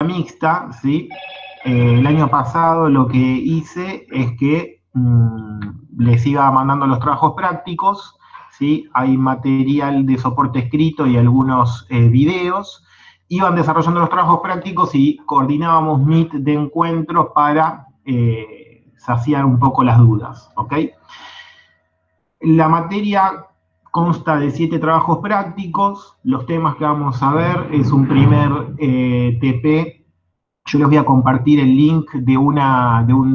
mixta, ¿sí? El año pasado lo que hice es que les iba mandando los trabajos prácticos, ¿sí? Hay material de soporte escrito y algunos videos. Iban desarrollando los trabajos prácticos y coordinábamos Meet de encuentros para saciar un poco las dudas, ¿ok? La materia consta de 7 trabajos prácticos. Los temas que vamos a ver es un primer TP. Yo les voy a compartir el link de un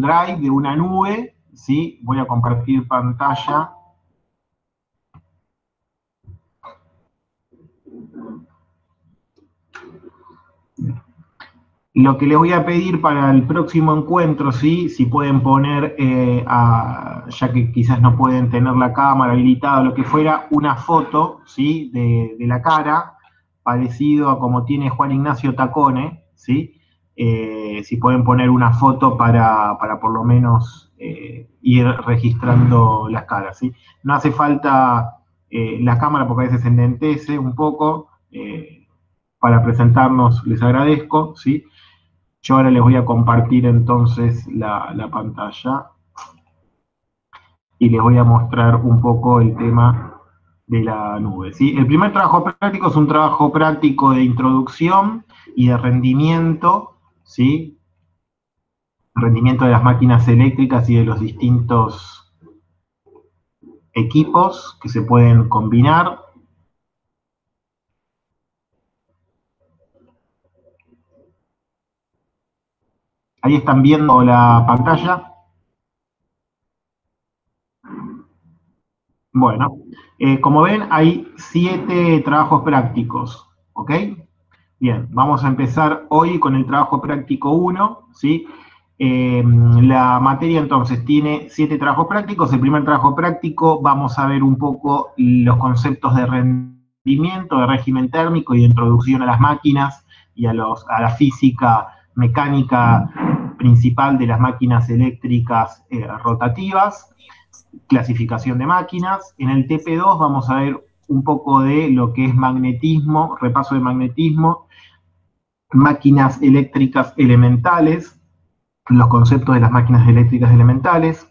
drive, de una nube, ¿sí? Voy a compartir pantalla. Lo que les voy a pedir para el próximo encuentro, ¿sí? Si pueden poner, ya que quizás no pueden tener la cámara habilitada o lo que fuera, una foto, ¿sí? De la cara, parecido a como tiene Juan Ignacio Tacone, ¿sí? Si pueden poner una foto para por lo menos ir registrando las caras, ¿sí? No hace falta la cámara porque a veces enlentece un poco. Para presentarnos les agradezco, ¿sí? Yo ahora les voy a compartir entonces la pantalla y les voy a mostrar un poco el tema de la nube, ¿sí? El primer trabajo práctico es un trabajo práctico de introducción y de rendimiento, ¿sí? Rendimiento de las máquinas eléctricas y de los distintos equipos que se pueden combinar. Ahí están viendo la pantalla. Bueno, como ven, hay 7 trabajos prácticos, ¿ok? Bien, vamos a empezar hoy con el trabajo práctico 1, ¿sí? La materia entonces tiene 7 trabajos prácticos. El primer trabajo práctico vamos a ver un poco los conceptos de rendimiento, de régimen térmico y de introducción a las máquinas y a la física mecánica principal de las máquinas eléctricas rotativas, clasificación de máquinas. En el TP2 vamos a ver un poco de lo que es magnetismo, repaso de magnetismo, máquinas eléctricas elementales, los conceptos de las máquinas eléctricas elementales.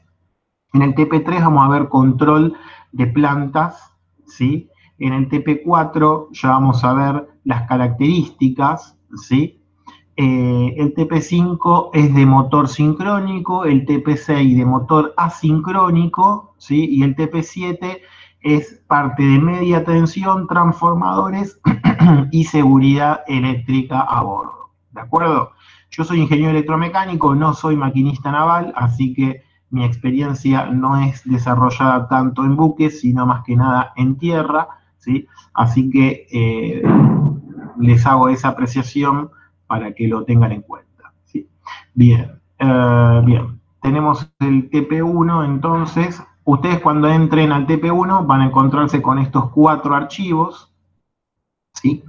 En el TP3 vamos a ver control de plantas, ¿sí? En el TP4 ya vamos a ver las características, ¿sí? El TP5 es de motor sincrónico, el TP6 de motor asincrónico, ¿sí? Y el TP7 es parte de media tensión, transformadores y seguridad eléctrica a bordo. ¿De acuerdo? Yo soy ingeniero electromecánico, no soy maquinista naval, así que mi experiencia no es desarrollada tanto en buques, sino más que nada en tierra, ¿sí? Así que les hago esa apreciación para que lo tengan en cuenta, ¿sí? Bien, bien. Tenemos el TP1, entonces. Ustedes cuando entren al TP1 van a encontrarse con estos 4 archivos, ¿sí?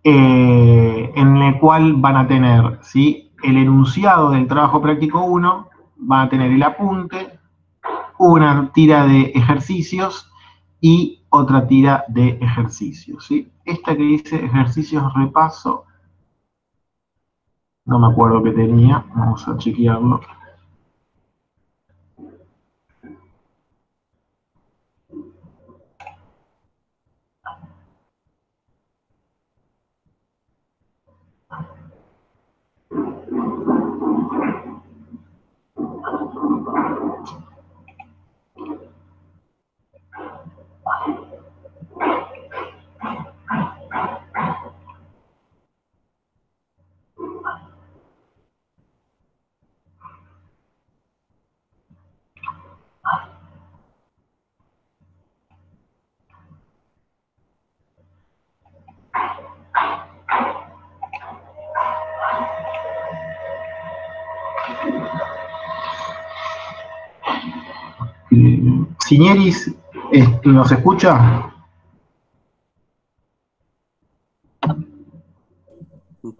En el cual van a tener, ¿sí? El enunciado del trabajo práctico 1, van a tener el apunte, una tira de ejercicios y otra tira de ejercicios, ¿sí? Esta que dice ejercicios repaso, no me acuerdo qué tenía, vamos a chequearlo. Sinieris, ¿nos escucha?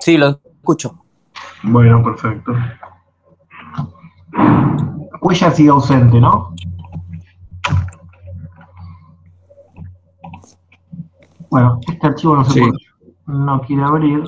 Sí, lo escucho. Bueno, perfecto. Huella sigue ausente, ¿no? Bueno, este archivo no sé por qué. no quiere abrir.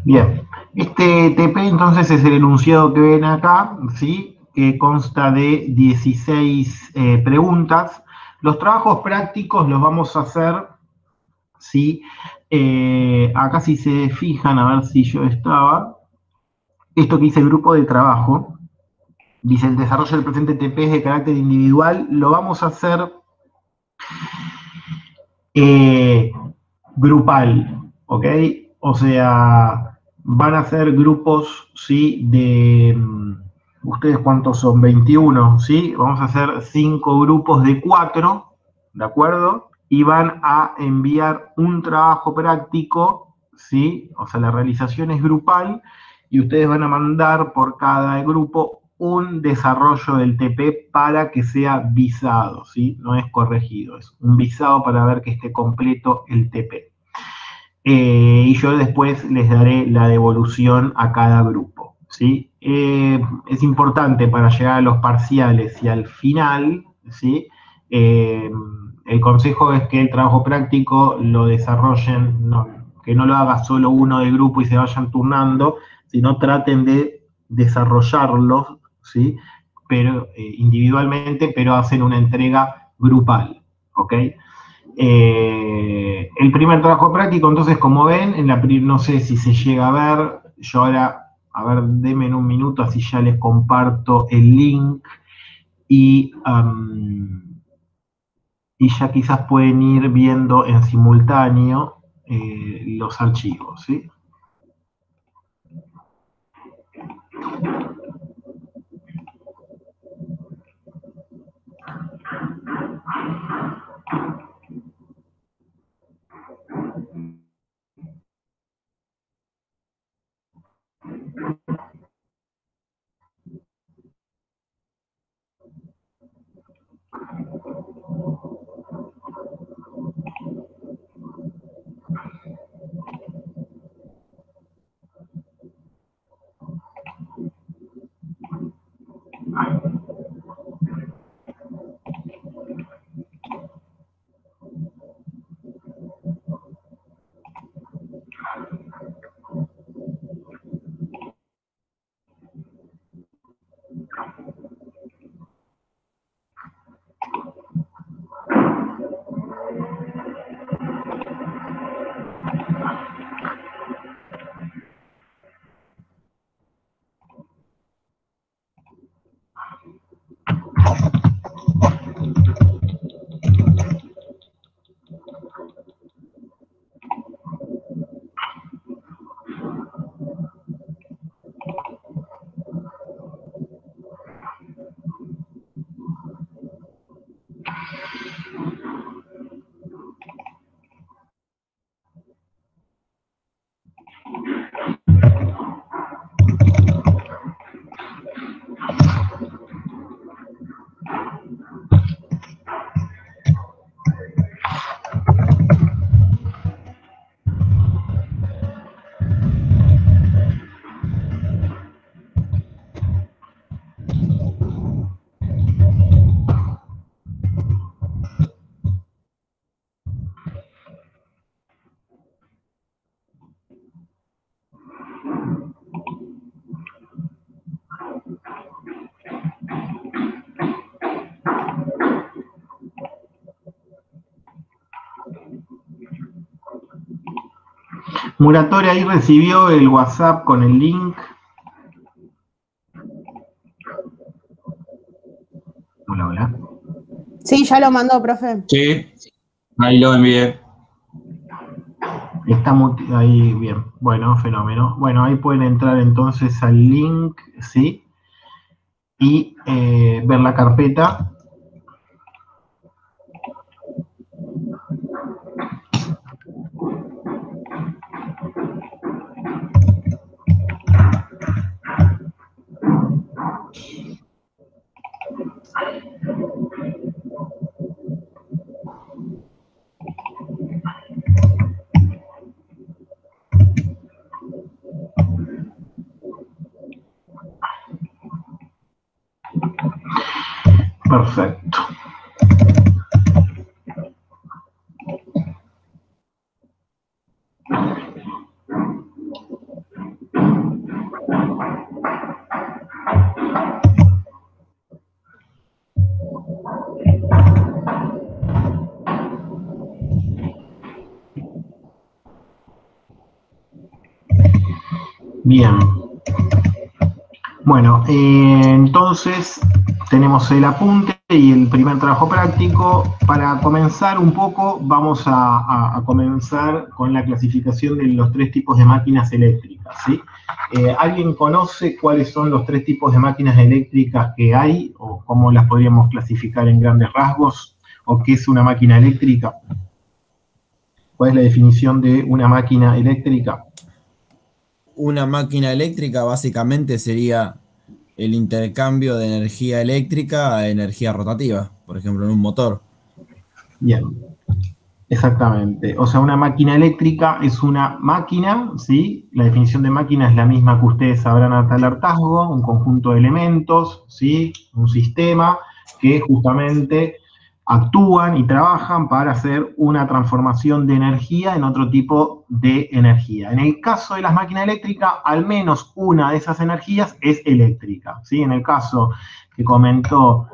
Bien, este TP entonces es el enunciado que ven acá, ¿sí? Que consta de 16 preguntas. Los trabajos prácticos los vamos a hacer, ¿sí? Acá si se fijan, a ver si yo estaba, esto que dice grupo de trabajo, dice el desarrollo del presente TP es de carácter individual, lo vamos a hacer eh, grupal, ¿ok? O sea, van a ser grupos, ¿sí? ¿Ustedes cuántos son? 21, ¿sí? Vamos a hacer 5 grupos de 4, ¿de acuerdo? Y van a enviar un trabajo práctico, ¿sí? O sea, la realización es grupal y ustedes van a mandar por cada grupo un desarrollo del TP para que sea visado, ¿sí? No es corregido, es un visado para ver que esté completo el TP. Y yo después les daré la devolución a cada grupo, ¿sí? Es importante para llegar a los parciales y al final, ¿sí? El consejo es que el trabajo práctico lo desarrollen, que no lo haga solo uno del grupo y se vayan turnando, sino traten de desarrollarlos, ¿sí? Pero, individualmente, pero hacen una entrega grupal, ¿ok? El primer trabajo práctico, entonces, como ven, no sé si se llega a ver, yo ahora, a ver, denme en un minuto, así ya les comparto el link y, y ya quizás pueden ir viendo en simultáneo los archivos, ¿sí? Muratori ahí recibió el WhatsApp con el link. Hola, hola. Sí, ya lo mandó, profe. Sí, ahí lo envié. Está ahí, bien. Bueno, fenómeno. Bueno, ahí pueden entrar entonces al link, ¿sí? Y ver la carpeta. Perfecto. Bien. Bueno, entonces tenemos el apunte y el primer trabajo práctico. Para comenzar un poco, vamos a comenzar con la clasificación de los tres tipos de máquinas eléctricas, ¿sí? ¿Alguien conoce cuáles son los tres tipos de máquinas eléctricas que hay? ¿O cómo las podríamos clasificar en grandes rasgos? ¿O qué es una máquina eléctrica? ¿Cuál es la definición de una máquina eléctrica? Una máquina eléctrica básicamente sería el intercambio de energía eléctrica a energía rotativa, por ejemplo, en un motor. Bien, exactamente. O sea, una máquina eléctrica es una máquina, ¿sí? La definición de máquina es la misma que ustedes sabrán a tal hartazgo, un conjunto de elementos, ¿sí? Un sistema que justamente actúan y trabajan para hacer una transformación de energía en otro tipo de energía. En el caso de las máquinas eléctricas, al menos una de esas energías es eléctrica, ¿sí? En el caso que comentó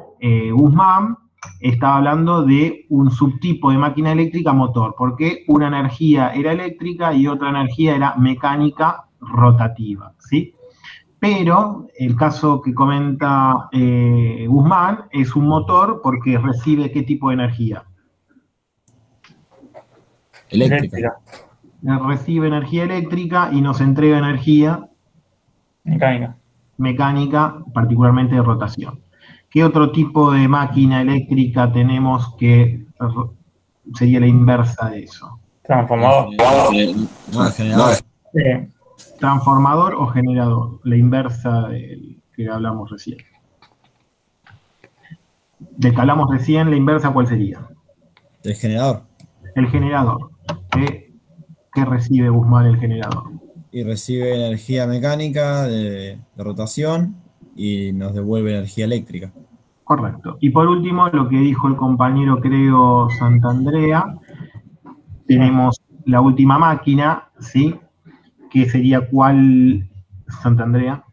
Guzmán, estaba hablando de un subtipo de máquina eléctrica motor, porque una energía era eléctrica y otra energía era mecánica rotativa, ¿sí? Pero el caso que comenta Guzmán es un motor porque recibe ¿qué tipo de energía? Eléctrica. Recibe energía eléctrica y nos entrega energía mecánica, particularmente de rotación. ¿Qué otro tipo de máquina eléctrica tenemos que sería la inversa de eso? Transformador. Generador. Sí. Transformador o generador, la inversa del que hablamos recién. Del que hablamos recién, la inversa, ¿cuál sería? El generador. El generador. ¿Qué recibe Guzmán el generador? Y recibe energía mecánica de rotación y nos devuelve energía eléctrica. Correcto. Y por último, lo que dijo el compañero, creo, Santandrea, tenemos la última máquina, ¿sí? Que sería ¿cuál, Santandrea?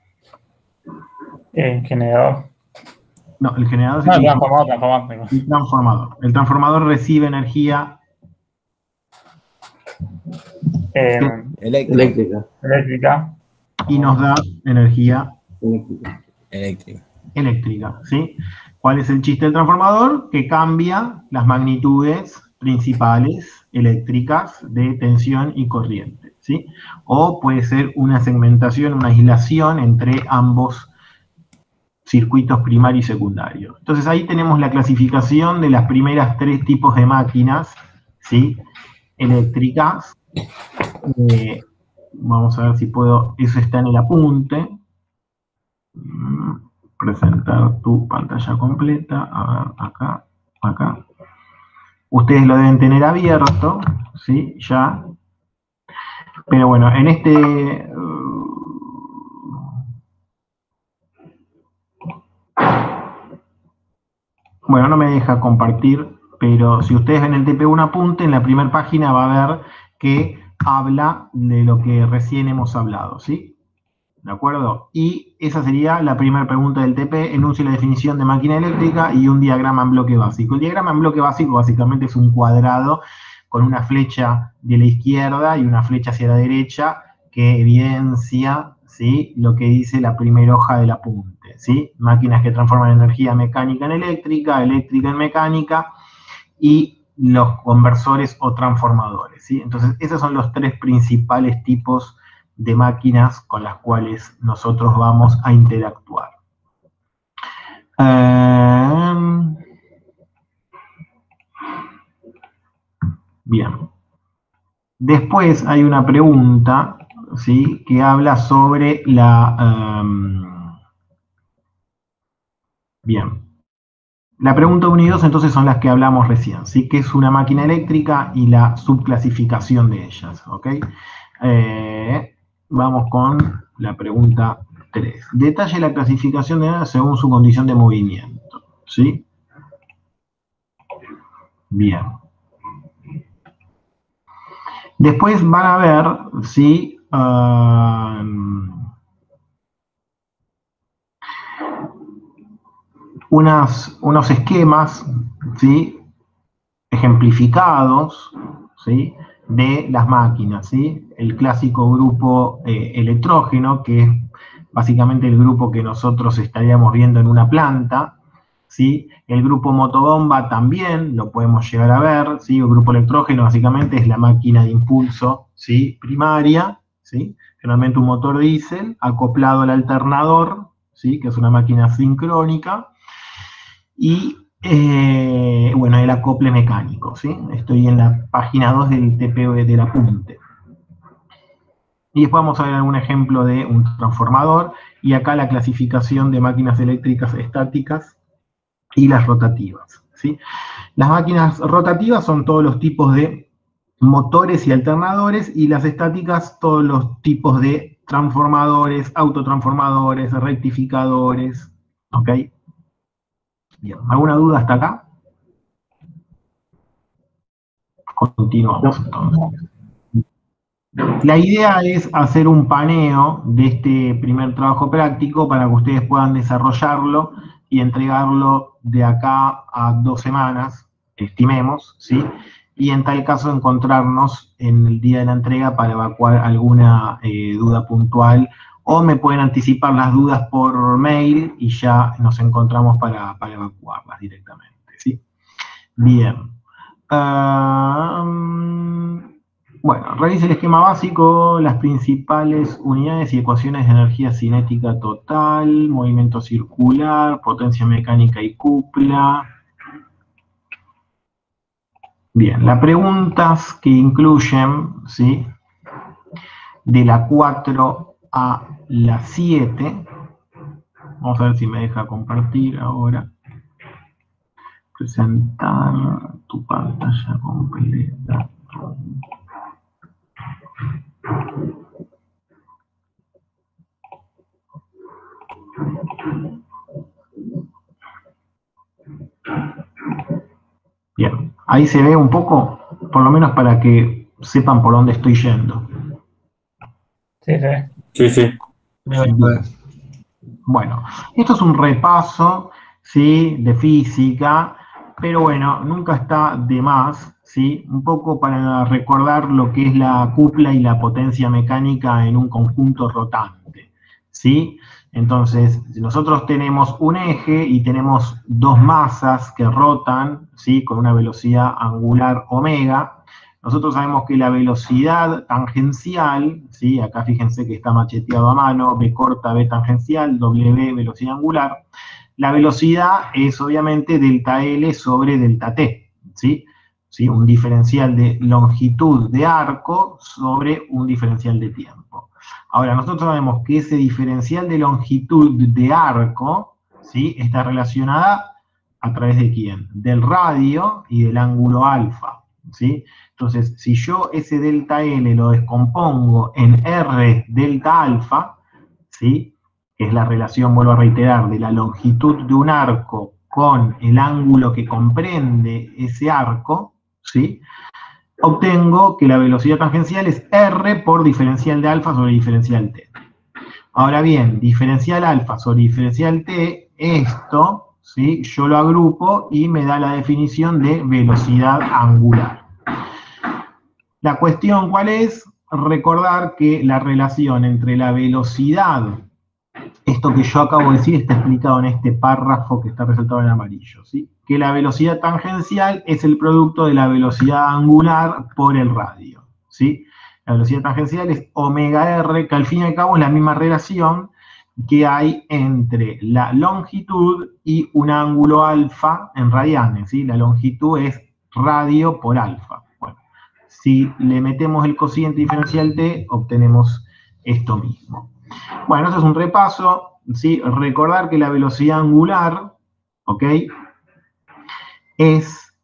Generador. No, el generador No, sería transformador. el transformador. El transformador recibe energía Eléctrica. y nos da energía Eléctrica. ¿sí? ¿Cuál es el chiste del transformador? Que cambia las magnitudes principales eléctricas de tensión y corriente, ¿sí? O puede ser una segmentación, una aislación entre ambos circuitos primario y secundario. Entonces ahí tenemos la clasificación de las primeras tres tipos de máquinas, ¿sí? Eléctricas. Vamos a ver si puedo, eso está en el apunte. Presentar tu pantalla completa. A ver, acá. Ustedes lo deben tener abierto, ¿sí? Ya. Pero bueno, en este... Bueno, no me deja compartir, pero si ustedes ven el TP un apunte, en la primera página va a ver que habla de lo que recién hemos hablado, ¿sí? ¿De acuerdo? Y esa sería la primera pregunta del TP, enuncie la definición de máquina eléctrica y un diagrama en bloque básico. El diagrama en bloque básico básicamente es un cuadrado con una flecha de la izquierda y una flecha hacia la derecha que evidencia, ¿sí? Lo que dice la primera hoja del apunte, ¿sí? Máquinas que transforman energía mecánica en eléctrica, eléctrica en mecánica y los conversores o transformadores, ¿sí? Entonces, esos son los tres principales tipos de máquinas con las cuales nosotros vamos a interactuar. Bien. Después hay una pregunta, ¿sí? Que habla sobre la... bien. La pregunta 1 y 2 entonces son las que hablamos recién, ¿sí? Que es una máquina eléctrica y la subclasificación de ellas, ¿ok? Vamos con la pregunta 3. Detalle la clasificación de nada según su condición de movimiento, ¿sí? Bien. Después van a ver, ¿sí? Unos esquemas, ¿sí? Ejemplificados, ¿sí? De las máquinas, ¿sí? El clásico grupo electrógeno, que es básicamente el grupo que nosotros estaríamos viendo en una planta, ¿sí? El grupo motobomba también lo podemos llegar a ver, ¿sí? El grupo electrógeno básicamente es la máquina de impulso, ¿sí? Primaria, ¿sí? Generalmente un motor diésel acoplado al alternador, ¿sí? Que es una máquina sincrónica, y bueno, el acople mecánico, ¿sí? Estoy en la página 2 del TPV del apunte. Y después vamos a ver algún ejemplo de un transformador, y acá la clasificación de máquinas eléctricas estáticas y las rotativas, ¿sí? Las máquinas rotativas son todos los tipos de motores y alternadores, y las estáticas todos los tipos de transformadores, autotransformadores, rectificadores, ¿ok? Bien, ¿alguna duda hasta acá? Continuamos entonces. La idea es hacer un paneo de este primer trabajo práctico para que ustedes puedan desarrollarlo y entregarlo de acá a 2 semanas, estimemos, ¿sí? Y en tal caso encontrarnos en el día de la entrega para evacuar alguna duda puntual, o me pueden anticipar las dudas por mail y ya nos encontramos para evacuarlas directamente, ¿sí? Bien. Bueno, revise el esquema básico, las principales unidades y ecuaciones de energía cinética total, movimiento circular, potencia mecánica y cupla. Bien, las preguntas que incluyen, ¿sí? De la 4 a la 7. Vamos a ver si me deja compartir ahora. Presentar tu pantalla completa. Bien, ahí se ve un poco, por lo menos para que sepan por dónde estoy yendo. Sí, sí. Sí, sí. Bien. Bueno, esto es un repaso, ¿sí? De física, pero bueno, nunca está de más, ¿sí? Un poco para recordar lo que es la cupla y la potencia mecánica en un conjunto rotante, ¿sí? Entonces, si nosotros tenemos un eje y tenemos dos masas que rotan, ¿sí? Con una velocidad angular omega, nosotros sabemos que la velocidad tangencial, ¿sí? Acá fíjense que está macheteado a mano, B corta, B tangencial, W velocidad angular. La velocidad es obviamente delta L sobre delta T, ¿sí? ¿Sí? Un diferencial de longitud de arco sobre un diferencial de tiempo. Ahora, nosotros sabemos que ese diferencial de longitud de arco, ¿sí? Está relacionada a través de quién? Del radio y del ángulo alfa, ¿sí? Entonces, si yo ese delta L lo descompongo en R delta alfa, ¿sí? Que es la relación, vuelvo a reiterar, de la longitud de un arco con el ángulo que comprende ese arco, ¿sí? Obtengo que la velocidad tangencial es R por diferencial de alfa sobre diferencial T. Ahora bien, diferencial alfa sobre diferencial T, esto, ¿sí? Yo lo agrupo y me da la definición de velocidad angular. La cuestión, ¿cuál es? Recordar que la relación entre la velocidad, esto que yo acabo de decir está explicado en este párrafo que está resaltado en amarillo, ¿sí? Que la velocidad tangencial es el producto de la velocidad angular por el radio, ¿sí? La velocidad tangencial es omega R, que al fin y al cabo es la misma relación que hay entre la longitud y un ángulo alfa en radianes, ¿sí? La longitud es radio por alfa. Bueno, si le metemos el cociente diferencial T, obtenemos esto mismo. Bueno, eso es un repaso, ¿sí? Recordar que la velocidad angular, ¿ok? Es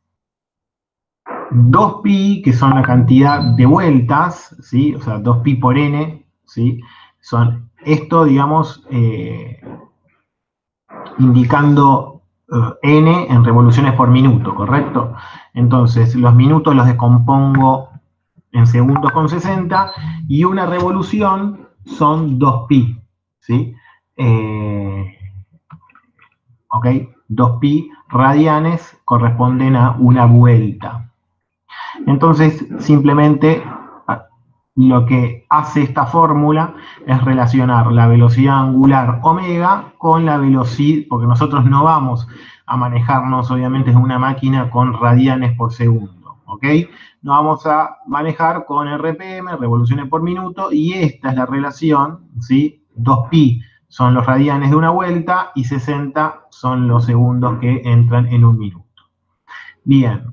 2pi, que son la cantidad de vueltas, ¿sí? O sea, 2pi por n, ¿sí? Son esto, digamos, indicando n en revoluciones por minuto, ¿correcto? Entonces, los minutos los descompongo en segundos con 60 y una revolución son 2pi, ¿sí? ¿Ok? 2pi radianes corresponden a una vuelta. Entonces, simplemente lo que hace esta fórmula es relacionar la velocidad angular omega con la velocidad, porque nosotros no vamos a manejarnos obviamente en una máquina con radianes por segundo, ¿ok? Nos vamos a manejar con RPM, revoluciones por minuto, y esta es la relación, ¿sí? 2pi son los radianes de una vuelta y 60 son los segundos que entran en un minuto. Bien.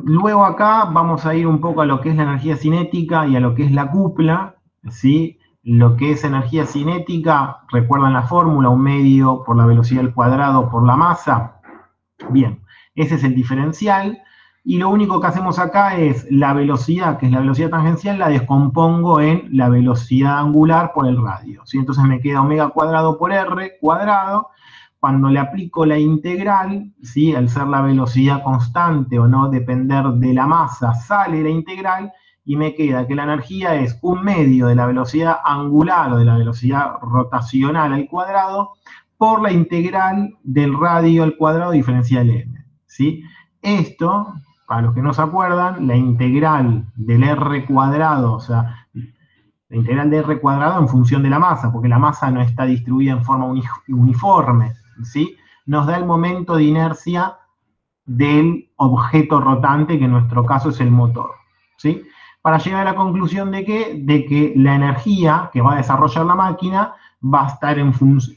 Luego acá vamos a ir un poco a lo que es la energía cinética y a lo que es la cupla, ¿sí? Lo que es energía cinética, recuerdan la fórmula, 1/2 por la velocidad al cuadrado por la masa. Bien, ese es el diferencial. Y lo único que hacemos acá es la velocidad, que es la velocidad tangencial, la descompongo en la velocidad angular por el radio, ¿sí? Entonces me queda omega cuadrado por r cuadrado. Cuando le aplico la integral, ¿sí? Al ser la velocidad constante o no depender de la masa, sale la integral y me queda que la energía es 1/2 de la velocidad angular o de la velocidad rotacional al cuadrado por la integral del radio al cuadrado diferencial m, ¿sí? Esto, para los que no se acuerdan, la integral del r cuadrado, o sea, la integral de r cuadrado en función de la masa, porque la masa no está distribuida en forma uniforme, ¿sí? Nos da el momento de inercia del objeto rotante, que en nuestro caso es el motor, ¿sí? Para llegar a la conclusión de que la energía que va a desarrollar la máquina va a estar en función.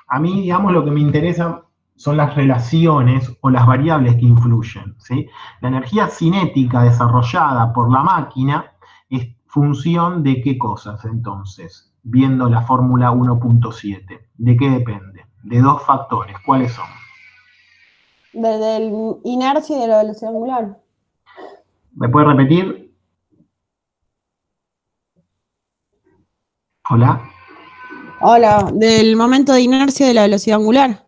A mí, digamos, lo que me interesa son las relaciones o las variables que influyen, ¿sí? La energía cinética desarrollada por la máquina es función de qué cosas, entonces, viendo la fórmula 1.7. ¿De qué depende? De dos factores. ¿Cuáles son? Del inercia y de la velocidad angular. ¿Me puede repetir? Hola. Hola, del momento de inercia y de la velocidad angular.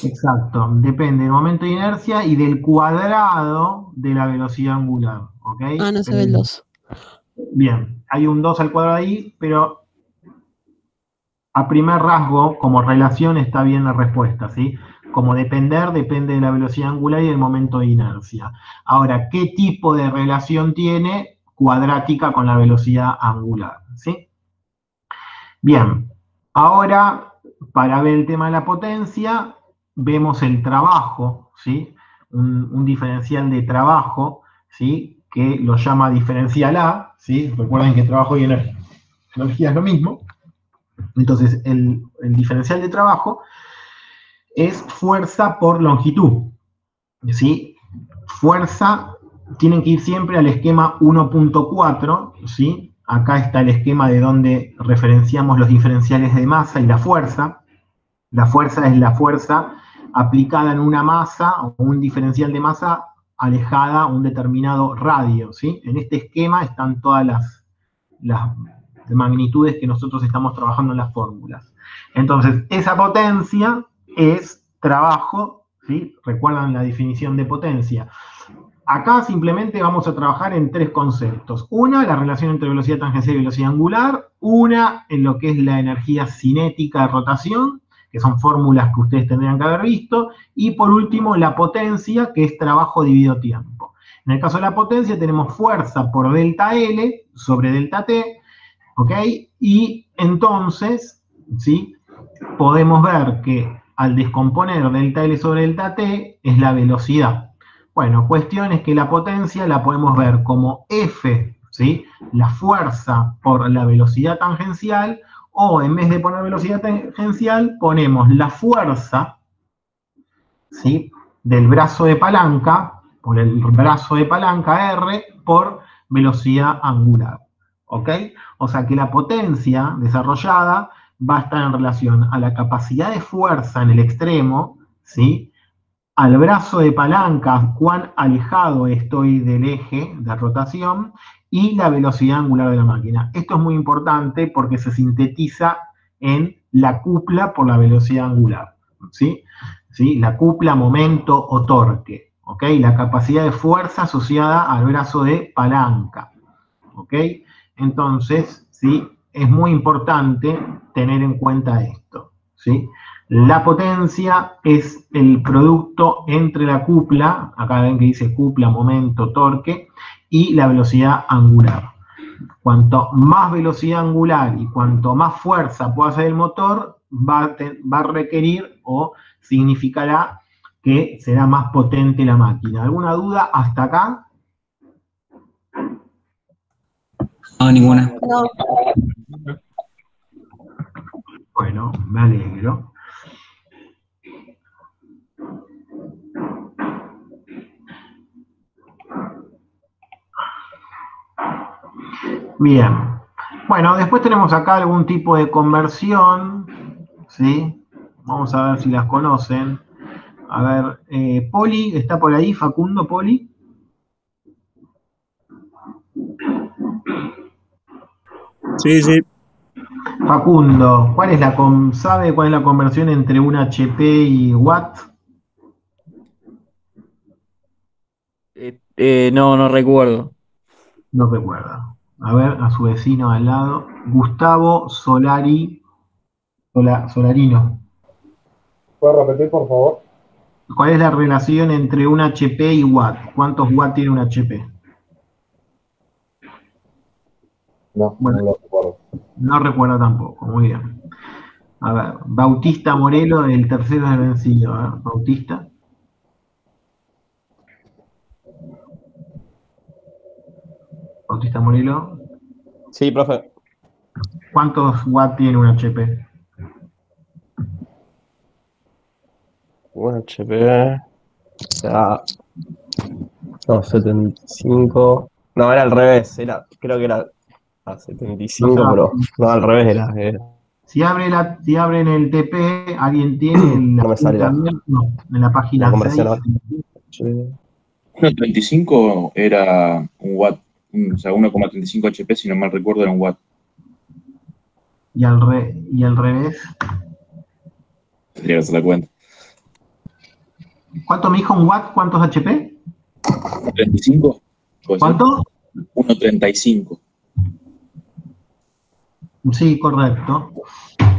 Exacto, depende del momento de inercia y del cuadrado de la velocidad angular, ¿ok? Ah, no se ve el 2. Bien, hay un 2 al cuadrado ahí, pero a primer rasgo, como relación, está bien la respuesta, ¿sí? Como depende de la velocidad angular y del momento de inercia. Ahora, ¿qué tipo de relación tiene cuadrática con la velocidad angular? ¿Sí? Bien, ahora, para ver el tema de la potencia, vemos el trabajo, ¿sí? Un diferencial de trabajo, ¿sí? Que lo llama diferencial A, ¿sí? Recuerden que trabajo y energía es lo mismo. Entonces, el diferencial de trabajo es fuerza por longitud, ¿sí? Fuerza, tienen que ir siempre al esquema 1.4, ¿sí? Acá está el esquema de donde referenciamos los diferenciales de masa y la fuerza. La fuerza es la fuerza aplicada en una masa o un diferencial de masa alejada a un determinado radio, ¿sí? En este esquema están todas las magnitudes que nosotros estamos trabajando en las fórmulas. Entonces, esa potencia es trabajo, ¿sí? Recuerdan la definición de potencia. Acá simplemente vamos a trabajar en tres conceptos. Una, la relación entre velocidad tangencial y velocidad angular. Una, en lo que es la energía cinética de rotación, que son fórmulas que ustedes tendrían que haber visto. Y por último, la potencia, que es trabajo dividido tiempo. En el caso de la potencia tenemos fuerza por delta L sobre delta T, ¿ok? Y entonces, ¿sí? Podemos ver que al descomponer delta L sobre delta T es la velocidad. Bueno, cuestión es que la potencia la podemos ver como F, ¿sí? La fuerza por la velocidad tangencial, o en vez de poner velocidad tangencial, ponemos la fuerza, ¿sí? Del brazo de palanca, por el brazo de palanca R, por velocidad angular, ¿ok? O sea que la potencia desarrollada va a estar en relación a la capacidad de fuerza en el extremo, ¿sí? Al brazo de palanca, cuán alejado estoy del eje de rotación, y la velocidad angular de la máquina. Esto es muy importante porque se sintetiza en la cupla por la velocidad angular, ¿sí? ¿sí? La cupla, momento o torque, ¿ok? La capacidad de fuerza asociada al brazo de palanca, ¿ok? Entonces, ¿sí? Es muy importante tener en cuenta esto, ¿sí? La potencia es el producto entre la cupla, acá ven que dice cupla, momento, torque, y la velocidad angular. Cuanto más velocidad angular y cuanto más fuerza pueda hacer el motor, va a requerir o significará que será más potente la máquina. ¿Alguna duda hasta acá? No, ninguna. No. Bueno, me alegro. Bien. Bueno, después tenemos acá algún tipo de conversión, ¿sí? Vamos a ver si las conocen. A ver, Poli, ¿está por ahí? Facundo, Poli. Sí, sí. Facundo, ¿sabe cuál es la conversión entre un HP y watt? No recuerdo. No recuerda. A ver, a su vecino al lado. Gustavo Solarino. ¿Puedo repetir, por favor? ¿Cuál es la relación entre un HP y watt? ¿Cuántos watts tiene un HP? No, Bueno, no lo recuerdo. no recuerda tampoco. Muy bien. A ver, Bautista Morelo, el tercero es el vencido. A ver, Bautista. Bautista Morelo. Sí, profe. ¿Cuántos watts tiene un HP? Un HP. O sea. No, 75. No, era al revés. Creo que era a 75, O sea, pero no, al revés era. Si abren el TP, alguien tiene en la No me sale punta la abierta, no, en la página la conversión 6. ahora. 1.35 era un watt, o sea, 1,35 HP, si no mal recuerdo, era un watt. Y al revés. Tendría que hacer la cuenta. ¿Cuánto me dijo un watt? ¿Cuántos HP? 35. ¿Cuánto? 1.35. Sí, correcto.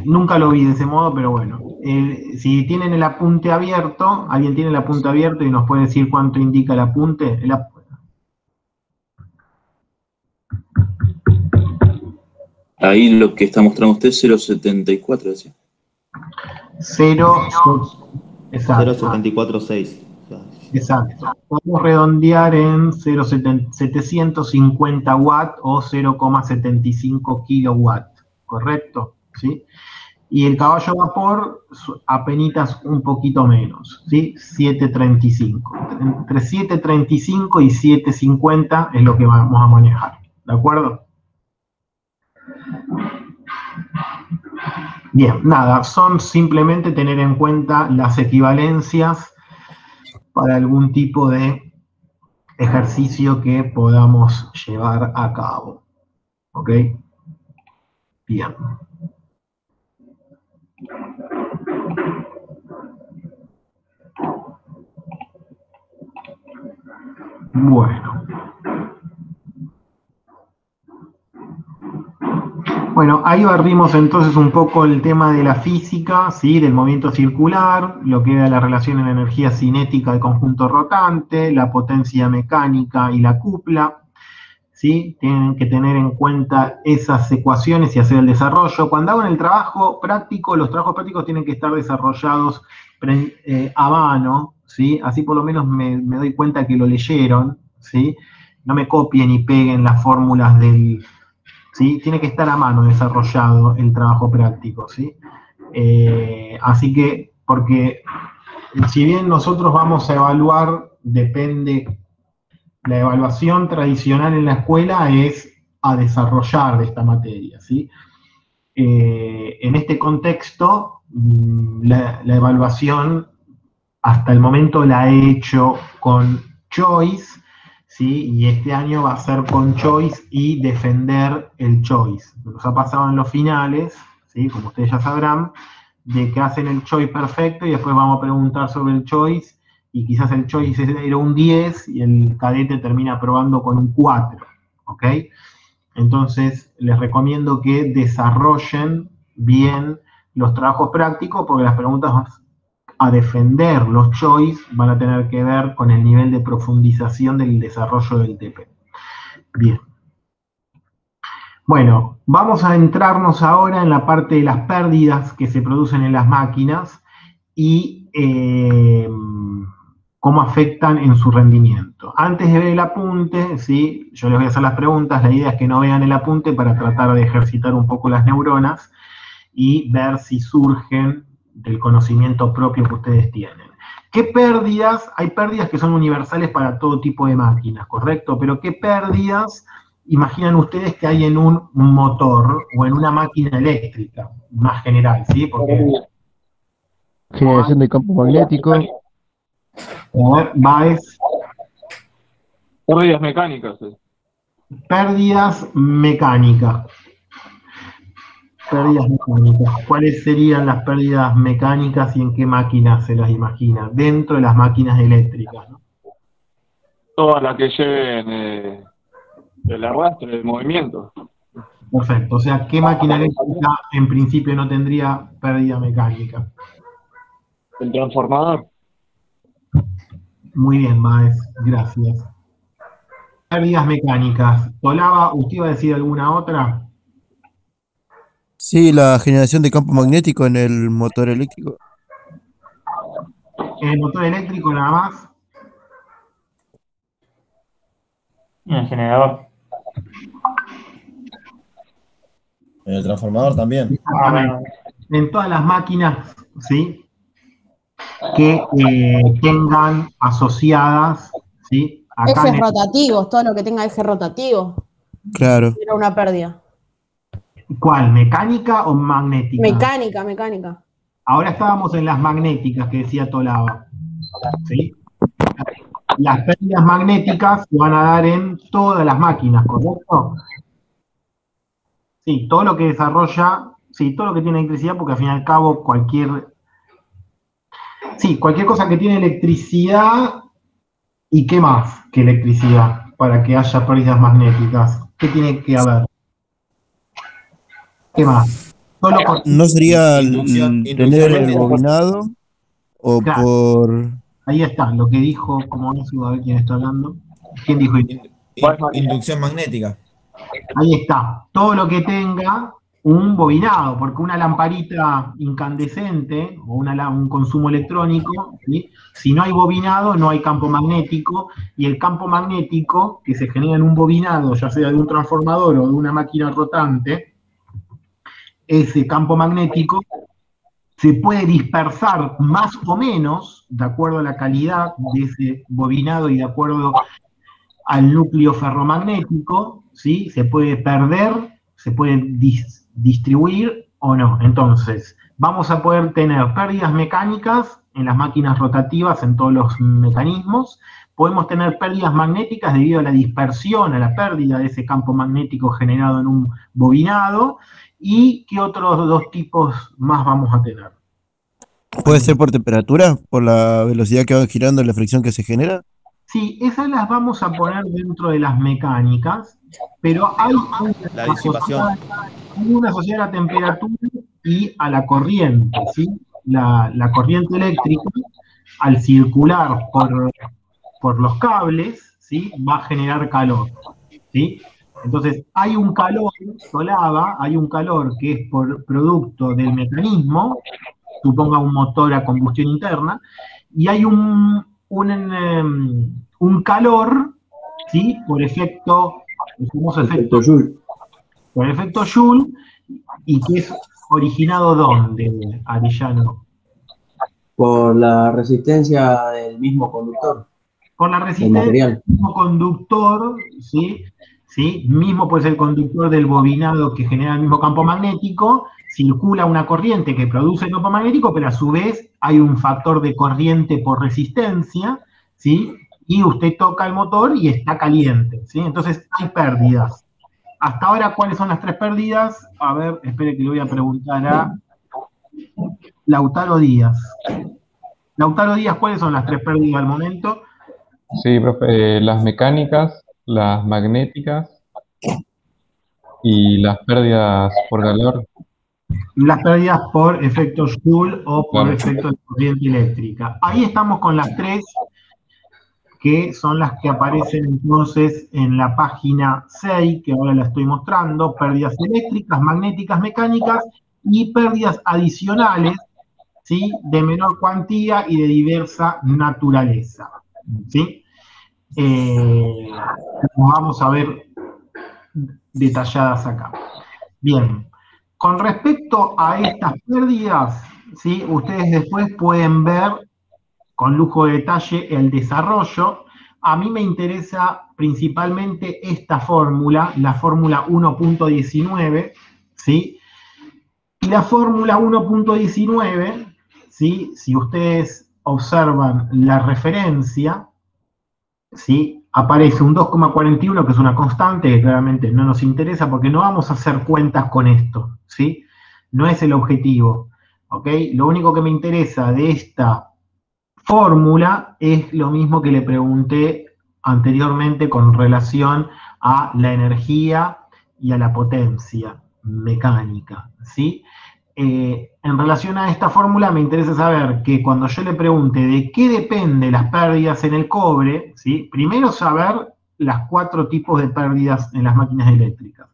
Nunca lo vi de ese modo, pero bueno. Si tienen el apunte abierto, alguien tiene el apunte abierto y nos puede decir cuánto indica el apunte. Ahí lo que está mostrando usted es 0.74, decía. 0, exacto. 0.74.6. Exacto. Podemos redondear en 0,750 watts o 0,75 kilowatt, ¿correcto? ¿Sí? Y el caballo vapor apenitas un poquito menos, ¿sí? 735. Entre 735 y 750 es lo que vamos a manejar, ¿de acuerdo? Bien, nada, son simplemente tener en cuenta las equivalencias para algún tipo de ejercicio que podamos llevar a cabo. ¿Ok? Bien. Bueno. Bueno, ahí barrimos entonces un poco el tema de la física, ¿sí? Del movimiento circular, lo que era la relación en la energía cinética del conjunto rotante, la potencia mecánica y la cupla, ¿sí? Tienen que tener en cuenta esas ecuaciones y hacer el desarrollo. Cuando hago el trabajo práctico, los trabajos prácticos tienen que estar desarrollados a mano, ¿sí? Así por lo menos me doy cuenta que lo leyeron, ¿sí? No me copien y peguen las fórmulas del... ¿sí? Tiene que estar a mano desarrollado el trabajo práctico, ¿sí? Así que, porque si bien nosotros vamos a evaluar, depende, la evaluación tradicional en la escuela es a desarrollar de esta materia, ¿sí? En este contexto, la evaluación hasta el momento la he hecho con choice, ¿sí? Y este año va a ser con choice y defender el choice. Nos ha pasado en los finales, ¿sí? Como ustedes ya sabrán, de que hacen el choice perfecto y después vamos a preguntar sobre el choice y quizás el choice era un 10 y el cadete termina probando con un 4, ¿ok? Entonces, les recomiendo que desarrollen bien los trabajos prácticos porque las preguntas a defender los choice van a tener que ver con el nivel de profundización del desarrollo del TP. Bien. Bueno, vamos a entrarnos ahora en la parte de las pérdidas que se producen en las máquinas y cómo afectan en su rendimiento. Antes de ver el apunte, ¿sí? Yo les voy a hacer las preguntas, la idea es que no vean el apunte para tratar de ejercitar un poco las neuronas y ver si surgen del conocimiento propio que ustedes tienen. ¿Qué pérdidas? Hay pérdidas que son universales para todo tipo de máquinas, ¿correcto? Pero ¿qué pérdidas imaginan ustedes que hay en un motor o en una máquina eléctrica, más general, ¿sí? Porque generación de campo magnético. A ver, Baez. Pérdidas mecánicas. Pérdidas mecánicas. Pérdidas mecánicas. ¿Cuáles serían las pérdidas mecánicas y en qué máquinas se las imagina? Dentro de las máquinas eléctricas, ¿no? Todas las que lleven el arrastre, el movimiento. Perfecto. O sea, ¿qué máquina eléctrica en principio no tendría pérdida mecánica? El transformador. Muy bien, Baez. Gracias. Pérdidas mecánicas. Tolaba, ¿usted iba a decir alguna otra? Sí, la generación de campo magnético en el motor eléctrico. ¿En el motor eléctrico nada más? En el generador. En el transformador también. En todas las máquinas, ¿sí? Que tengan asociadas, ¿sí? Acá Ejes rotativos, todo lo que tenga eje rotativo. Claro. Era una pérdida. ¿Cuál? ¿Mecánica o magnética? Mecánica. Ahora estábamos en las magnéticas que decía Tolaba, ¿sí? Las pérdidas magnéticas se van a dar en todas las máquinas, ¿correcto? Sí, todo lo que desarrolla, sí, todo lo que tiene electricidad, porque al fin y al cabo cualquier cosa que tiene electricidad, ¿y qué más que electricidad para que haya pérdidas magnéticas? ¿Qué tiene que haber? ¿Qué más? ¿No sería tener el bobinado? O claro, por... Ahí está, lo que dijo, como no sé a ver quién está hablando. ¿Quién dijo? Inducción magnética. Ahí está, todo lo que tenga un bobinado, porque una lamparita incandescente o un consumo electrónico, ¿sí? Si no hay bobinado, no hay campo magnético, y el campo magnético que se genera en un bobinado, ya sea de un transformador o de una máquina rotante, ese campo magnético se puede dispersar más o menos de acuerdo a la calidad de ese bobinado y de acuerdo al núcleo ferromagnético, ¿sí? Se puede perder, se puede distribuir o no. Entonces, vamos a poder tener pérdidas mecánicas en las máquinas rotativas, en todos los mecanismos. Podemos tener pérdidas magnéticas debido a la dispersión, a la pérdida de ese campo magnético generado en un bobinado. ¿Y qué otros dos tipos más vamos a tener? ¿Puede ser por temperatura? ¿Por la velocidad que va girando y la fricción que se genera? Sí, esas las vamos a poner dentro de las mecánicas, pero hay La disipación. una asociada a la temperatura y a la corriente, ¿sí? La corriente eléctrica, al circular por los cables, ¿sí? Va a generar calor, ¿sí? Entonces, hay un calor, Tolaba, hay un calor que es por producto del mecanismo, suponga un motor a combustión interna, y hay un calor, ¿sí? Por efecto, el famoso efecto Joule. Por efecto Joule, y que es originado ¿dónde, Arellano? Por la resistencia del mismo conductor. Por la resistencia del mismo conductor, ¿sí? ¿Sí? Mismo puede ser el conductor del bobinado que genera el mismo campo magnético, circula una corriente que produce el campo magnético, pero a su vez hay un factor de corriente por resistencia, ¿sí? Y usted toca el motor y está caliente, ¿sí? Entonces hay pérdidas. Hasta ahora, ¿cuáles son las tres pérdidas? A ver, espere que le voy a preguntar a Lautaro Díaz. Lautaro Díaz, ¿cuáles son las 3 pérdidas al momento? Sí, profe, las mecánicas, las magnéticas y las pérdidas por calor. Las pérdidas por efecto Joule o por Claro. efecto de corriente eléctrica. Ahí estamos con las 3 que son las que aparecen entonces en la página 6, que ahora la estoy mostrando: pérdidas eléctricas, magnéticas, mecánicas y pérdidas adicionales, ¿sí?, de menor cuantía y de diversa naturaleza, ¿sí? Vamos a ver detalladas acá. Bien, con respecto a estas pérdidas, ¿sí?, ustedes después pueden ver con lujo de detalle el desarrollo. A mí me interesa principalmente esta fórmula, la fórmula 1.19, ¿sí? Y la fórmula 1.19, ¿sí?, si ustedes observan la referencia, ¿sí?, aparece un 2,41, que es una constante que claramente no nos interesa porque no vamos a hacer cuentas con esto, ¿sí? No es el objetivo, ¿ok? Lo único que me interesa de esta fórmula es lo mismo que le pregunté anteriormente con relación a la energía y a la potencia mecánica, ¿sí? En relación a esta fórmula me interesa saber que cuando yo le pregunte de qué depende las pérdidas en el cobre, ¿sí?, primero saber las 4 tipos de pérdidas en las máquinas eléctricas.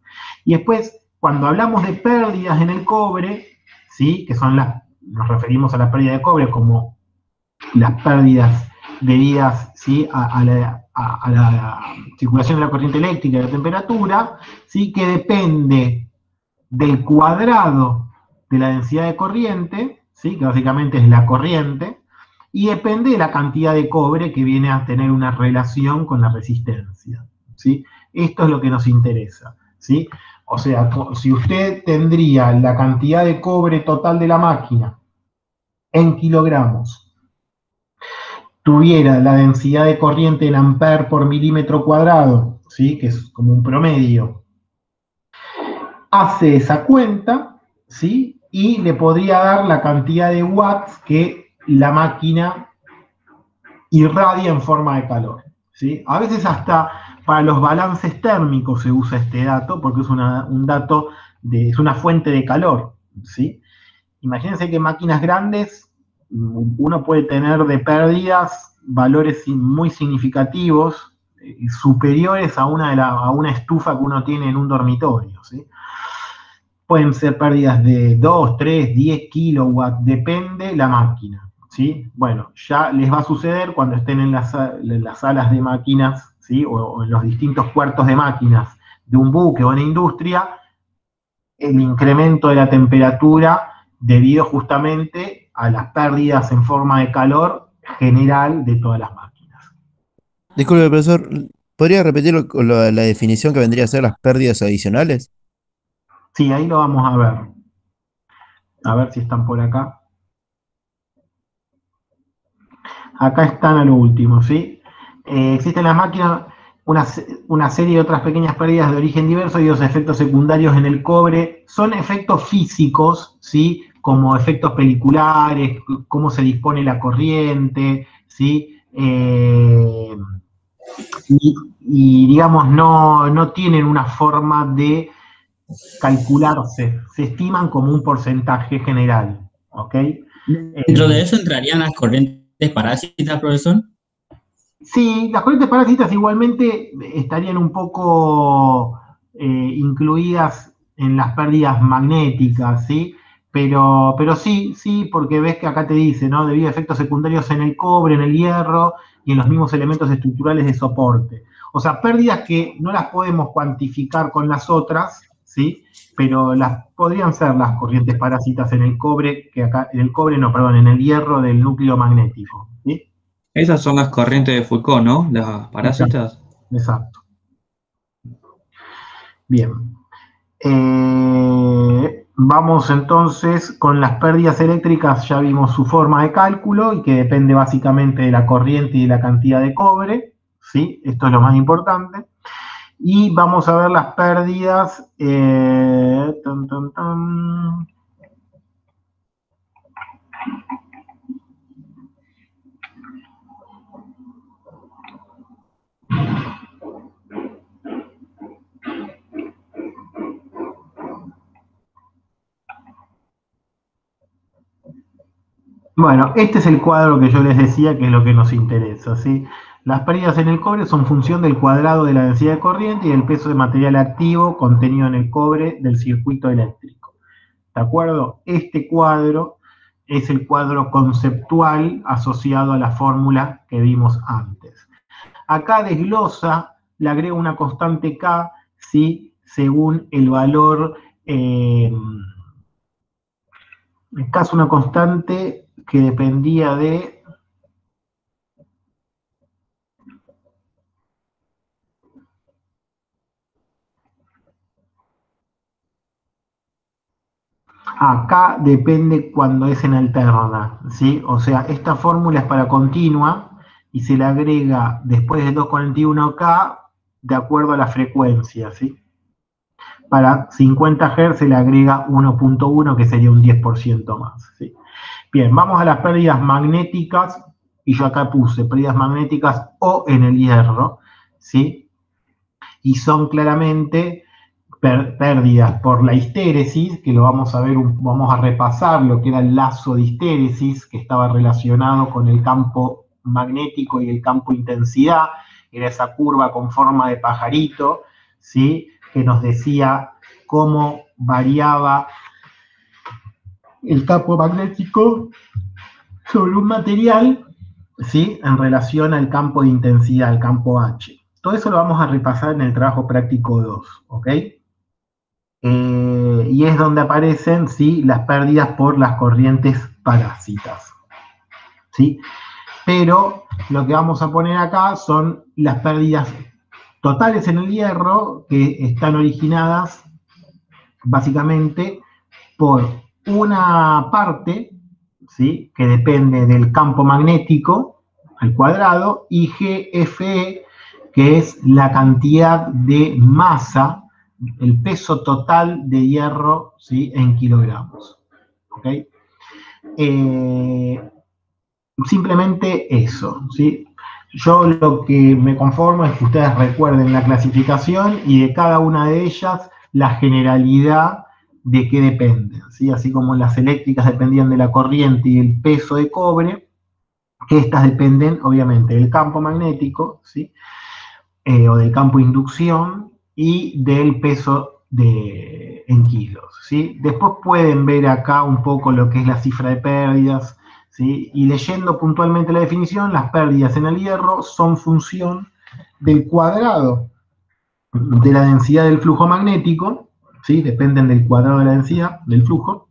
Y después, cuando hablamos de pérdidas en el cobre, ¿sí?, que son nos referimos a la pérdida de cobre como las pérdidas debidas, ¿sí?, a la circulación de la corriente eléctrica y la temperatura, ¿sí?, que depende del cuadrado de la densidad de corriente, ¿sí?, que básicamente es la corriente, y depende de la cantidad de cobre que viene a tener una relación con la resistencia, ¿sí? Esto es lo que nos interesa, ¿sí? O sea, si usted tendría la cantidad de cobre total de la máquina en kilogramos, tuviera la densidad de corriente en amper por milímetro cuadrado, ¿sí?, que es como un promedio, hace esa cuenta, ¿sí?, y le podría dar la cantidad de watts que la máquina irradia en forma de calor, ¿sí? A veces hasta para los balances térmicos se usa este dato porque es un dato es una fuente de calor, ¿sí? Imagínense que máquinas grandes uno puede tener de pérdidas valores muy significativos, superiores a una estufa que uno tiene en un dormitorio, ¿sí? Pueden ser pérdidas de 2, 3, 10 kilowatts, depende la máquina, ¿sí? Bueno, ya les va a suceder cuando estén en las salas de máquinas, ¿sí?, o en los distintos cuartos de máquinas de un buque o en industria, el incremento de la temperatura debido justamente a las pérdidas en forma de calor general de todas las máquinas. Disculpe, profesor, ¿podría repetir la definición que vendría a ser las pérdidas adicionales? Sí, ahí lo vamos a ver. A ver si están por acá. Acá están a lo último, ¿sí? Existen en las máquinas una serie de otras pequeñas pérdidas de origen diverso y los efectos secundarios en el cobre. Son efectos físicos, ¿sí?, como efectos peliculares, cómo se dispone la corriente, ¿sí? Y digamos, no tienen una forma de calcularse, se estiman como un porcentaje general, ¿ok? ¿Dentro de eso entrarían las corrientes parásitas, profesor? Sí, las corrientes parásitas igualmente estarían un poco incluidas en las pérdidas magnéticas, ¿sí? Pero sí, porque ves que acá te dice, ¿no?, debido a efectos secundarios en el cobre, en el hierro y en los mismos elementos estructurales de soporte. O sea, pérdidas que no las podemos cuantificar con las otras, ¿sí?, pero podrían ser las corrientes parásitas en el cobre, en el hierro del núcleo magnético, ¿sí? Esas son las corrientes de Foucault, ¿no? Las parásitas. Exacto. Bien. Vamos entonces con las pérdidas eléctricas. Ya vimos su forma de cálculo y que depende básicamente de la corriente y de la cantidad de cobre, ¿sí? Esto es lo más importante. Y vamos a ver las pérdidas. Bueno, este es el cuadro que yo les decía que es lo que nos interesa, ¿sí? Las pérdidas en el cobre son función del cuadrado de la densidad de corriente y del peso de material activo contenido en el cobre del circuito eléctrico. ¿De acuerdo? Este cuadro es el cuadro conceptual asociado a la fórmula que vimos antes. Acá desglosa, le agrego una constante K, ¿sí? Según el valor, acá es una constante que dependía de acá depende cuando es en alterna, ¿sí? O sea, esta fórmula es para continua y se le agrega después de 241K de acuerdo a la frecuencia, ¿sí? Para 50 Hz se le agrega 1.1 que sería un 10% más, ¿sí? Bien, vamos a las pérdidas magnéticas, y yo acá puse pérdidas magnéticas o en el hierro, ¿sí? Y son claramente pérdidas por la histéresis, que lo vamos a ver, vamos a repasar lo que era el lazo de histéresis, que estaba relacionado con el campo magnético y el campo intensidad, era esa curva con forma de pajarito, ¿sí? Que nos decía cómo variaba el campo magnético sobre un material, ¿sí? En relación al campo de intensidad, al campo H. Todo eso lo vamos a repasar en el trabajo práctico 2, ¿ok? Y es donde aparecen, ¿sí? Las pérdidas por las corrientes parásitas, ¿sí? Pero lo que vamos a poner acá son las pérdidas totales en el hierro que están originadas básicamente por una parte, ¿sí? Que depende del campo magnético al cuadrado, y GFE, que es la cantidad de masa, el peso total de hierro, ¿sí? En kilogramos. ¿Ok? Simplemente eso, ¿sí? Yo lo que me conformo es que ustedes recuerden la clasificación y de cada una de ellas la generalidad de qué dependen, ¿sí? Así como las eléctricas dependían de la corriente y el peso de cobre, estas dependen obviamente del campo magnético, ¿sí? O del campo de inducción y del peso en kilos, ¿sí? Después pueden ver acá un poco lo que es la cifra de pérdidas, ¿sí? Y leyendo puntualmente la definición, las pérdidas en el hierro son función del cuadrado de la densidad del flujo magnético, ¿sí? Dependen del cuadrado de la densidad del flujo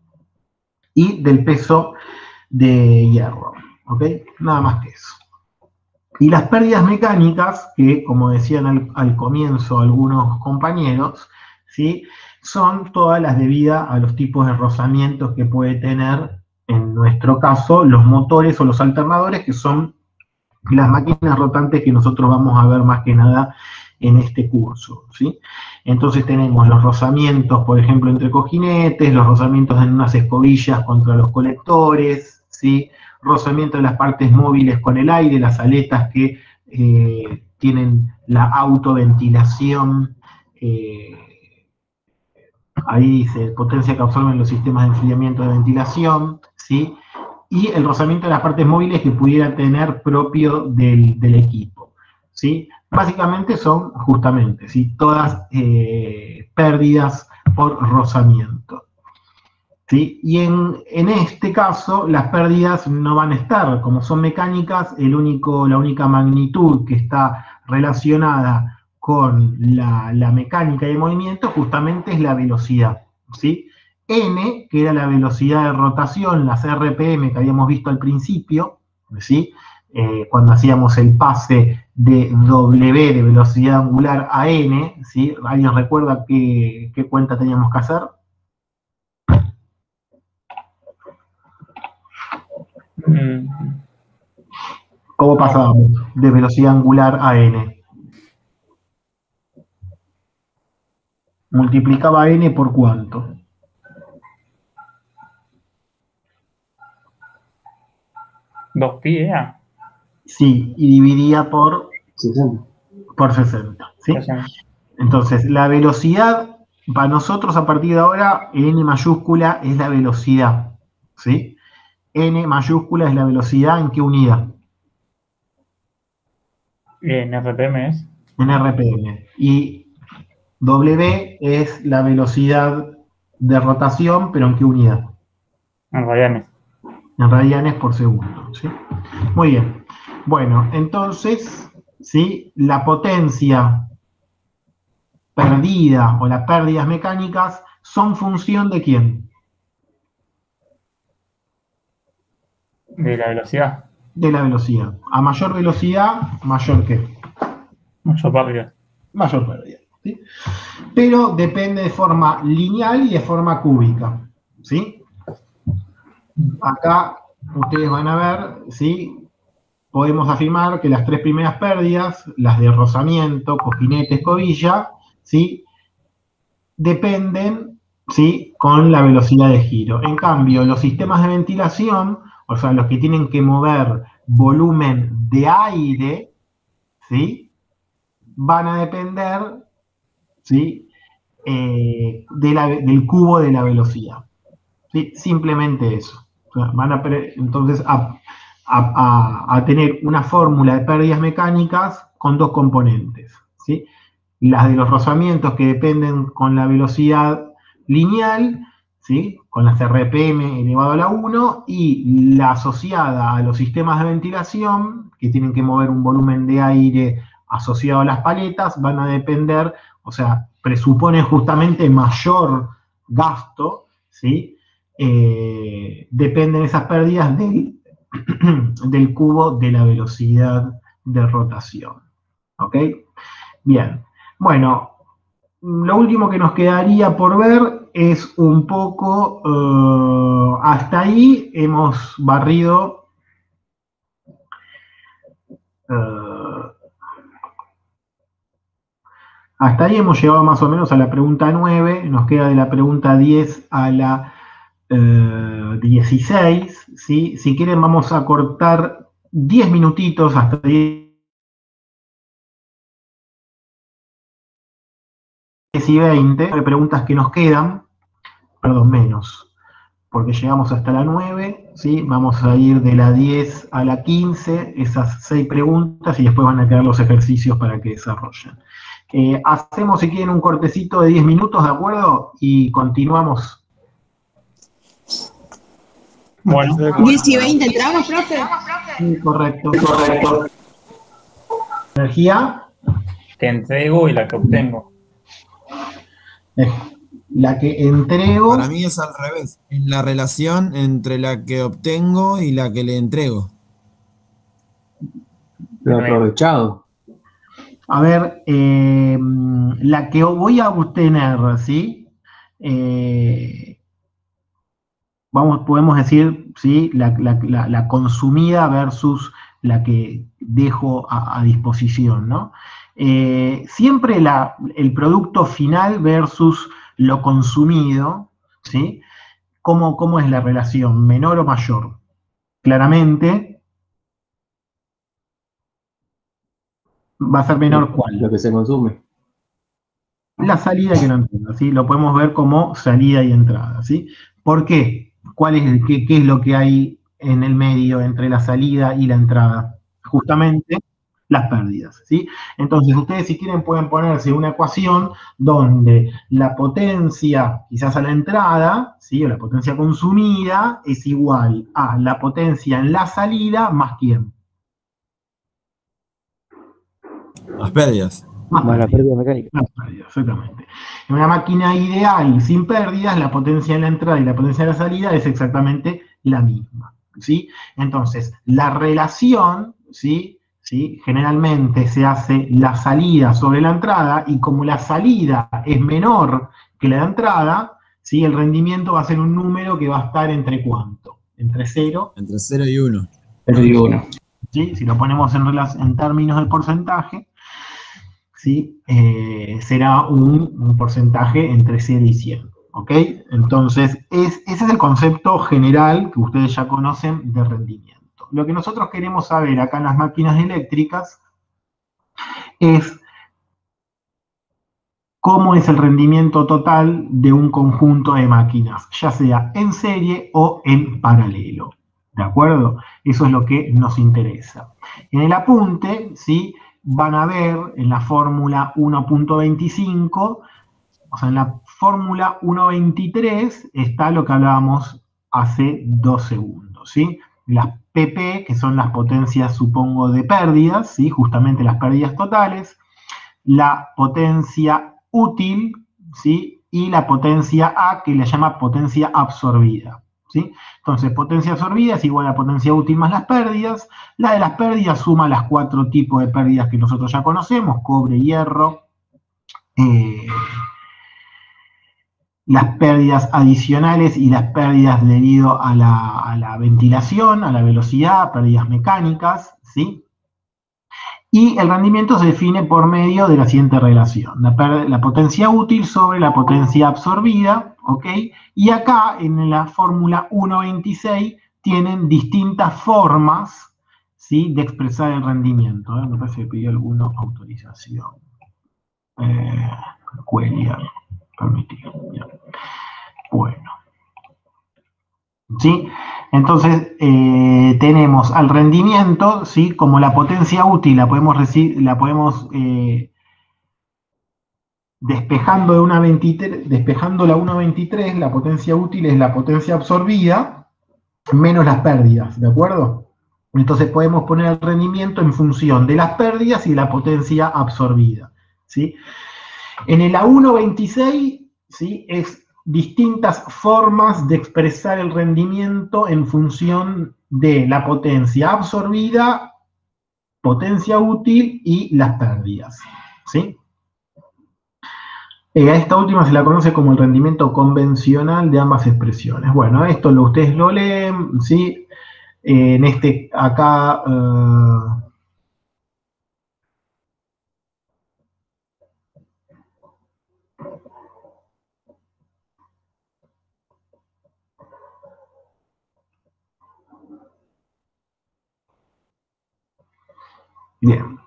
y del peso de hierro, ¿ok? Nada más que eso. Y las pérdidas mecánicas, que como decían al comienzo algunos compañeros, ¿sí? Son todas las debidas a los tipos de rozamientos que puede tener, en nuestro caso, los motores o los alternadores, que son las máquinas rotantes que nosotros vamos a ver más que nada en este curso, ¿sí? Entonces tenemos los rozamientos, por ejemplo, entre cojinetes, los rozamientos en unas escobillas contra los colectores, ¿sí? Rozamiento de las partes móviles con el aire, las aletas que tienen la autoventilación, ahí dice potencia que absorben los sistemas de enfriamiento de ventilación, ¿sí? Y el rozamiento de las partes móviles que pudiera tener propio del equipo, ¿sí? Básicamente son justamente, ¿sí? Todas pérdidas por rozamiento, ¿sí? Y en este caso las pérdidas no van a estar, como son mecánicas, la única magnitud que está relacionada con la mecánica de movimiento justamente es la velocidad, ¿sí? N, que era la velocidad de rotación, las RPM que habíamos visto al principio, ¿sí? Cuando hacíamos el pase de W de velocidad angular a N, ¿sí? ¿Alguien recuerda qué cuenta teníamos que hacer? ¿Cómo pasábamos de velocidad angular a N? Multiplicaba N por ¿cuánto? 2pi era. Sí, y dividía por 60. 60, ¿sí? Entonces, la velocidad, para nosotros a partir de ahora, n mayúscula es la velocidad, ¿sí? N mayúscula es la velocidad, ¿en qué unidad? En RPM es. En RPM. Y W es la velocidad de rotación, pero ¿en qué unidad? En radianes. En radianes por segundo, ¿sí? Muy bien. Bueno, entonces, ¿sí? La potencia perdida o las pérdidas mecánicas son función ¿de quién? De la velocidad. De la velocidad. A mayor velocidad, mayor ¿qué? Mayor pérdida. Mayor pérdida, ¿sí? Pero depende de forma lineal y de forma cúbica, ¿sí? Acá ustedes van a ver, ¿sí? Podemos afirmar que las tres primeras pérdidas, las de rozamiento, cojinete, escobilla, ¿sí? Dependen, ¿sí? Con la velocidad de giro. En cambio, los sistemas de ventilación, o sea, los que tienen que mover volumen de aire, ¿sí? Van a depender, ¿sí? Del cubo de la velocidad, ¿sí? Simplemente eso. O sea, van a entonces a tener una fórmula de pérdidas mecánicas con dos componentes, ¿sí? Las de los rozamientos que dependen con la velocidad lineal, ¿sí? Con las RPM elevado a la 1, y la asociada a los sistemas de ventilación, que tienen que mover un volumen de aire asociado a las paletas, van a depender, o sea, presuponen justamente mayor gasto, ¿sí? Dependen esas pérdidas del cubo de la velocidad de rotación. ¿Ok? Bien. Bueno, lo último que nos quedaría por ver es un poco, hasta ahí hemos barrido, hasta ahí hemos llegado más o menos a la pregunta 9, nos queda de la pregunta 10 a la 16, ¿sí? Si quieren vamos a cortar 10 minutitos hasta 10 y 20, de preguntas que nos quedan, perdón, menos, porque llegamos hasta la 9, ¿sí? Vamos a ir de la 10 a la 15, esas 6 preguntas, y después van a quedar los ejercicios para que desarrollen. Hacemos, si quieren, un cortecito de 10 minutos, ¿de acuerdo? Y continuamos. Bueno. 10 y 20 entramos, profe. Sí, correcto. Energía. Que entrego y la que obtengo. La que entrego. Para mí es al revés. Es la relación entre la que obtengo y la que le entrego. Lo aprovechado. A ver, la que voy a obtener, ¿sí? Podemos decir, ¿sí? La consumida versus la que dejo a disposición, ¿no? Siempre el producto final versus lo consumido, ¿sí? ¿Cómo es la relación? ¿Menor o mayor? Claramente va a ser menor ¿cuál? Lo que se consume. La salida que no entrada, ¿sí? Lo podemos ver como salida y entrada, ¿sí? ¿Por qué? ¿Qué es lo que hay en el medio entre la salida y la entrada? Justamente las pérdidas, ¿sí? Entonces, ustedes si quieren pueden ponerse una ecuación donde la potencia, quizás a la entrada, ¿sí? O la potencia consumida es igual a la potencia en la salida más ¿quién? Las pérdidas. Más la pérdida mecánica. Las pérdidas, exactamente. En una máquina ideal sin pérdidas, la potencia en la entrada y la potencia en la salida es exactamente la misma, ¿sí? Entonces, la relación, ¿sí? Generalmente se hace la salida sobre la entrada, y como la salida es menor que la entrada, ¿sí? El rendimiento va a ser un número que va a estar entre ¿cuánto? Entre 0. Entre 0 y 1. 0 y 1. ¿Sí? Si lo ponemos en términos de porcentaje, ¿sí? Será un porcentaje entre 0 y 100. ¿Ok? Entonces, ese es el concepto general que ustedes ya conocen de rendimiento. rendimiento. Lo que nosotros queremos saber acá en las máquinas eléctricas es cómo es el rendimiento total de un conjunto de máquinas, ya sea en serie o en paralelo. ¿De acuerdo? Eso es lo que nos interesa. En el apunte, ¿sí?, van a ver en la fórmula 1.25, o sea, en la fórmula 1.23 está lo que hablábamos hace 2 segundos, ¿sí? Las PP, que son las potencias, supongo, de pérdidas, ¿sí?, justamente las pérdidas totales, la potencia útil, ¿sí?, y la potencia A, que le llama potencia absorbida, ¿sí? Entonces, potencia absorbida es igual a potencia útil más las pérdidas. La de las pérdidas suma las 4 tipos de pérdidas que nosotros ya conocemos: cobre, hierro, las pérdidas adicionales y las pérdidas debido a la ventilación, a la velocidad, pérdidas mecánicas, ¿sí? Y el rendimiento se define por medio de la siguiente relación: la potencia útil sobre la potencia absorbida, ¿ok? Y acá, en la fórmula 1.26, tienen distintas formas, ¿sí?, de expresar el rendimiento. Me parece que pidió alguna autorización. Cuellar, permitir. Bueno. ¿Sí? Entonces, tenemos al rendimiento, ¿sí?, como la potencia útil, la podemos despejando la 1.23, la potencia útil es la potencia absorbida menos las pérdidas, ¿de acuerdo? Entonces podemos poner el rendimiento en función de las pérdidas y de la potencia absorbida, ¿sí? En la 1.26, ¿sí?, es distintas formas de expresar el rendimiento en función de la potencia absorbida, potencia útil y las pérdidas, ¿sí? A esta última se la conoce como el rendimiento convencional de ambas expresiones. Bueno, esto ustedes lo leen, ¿sí? En este acá... Bien.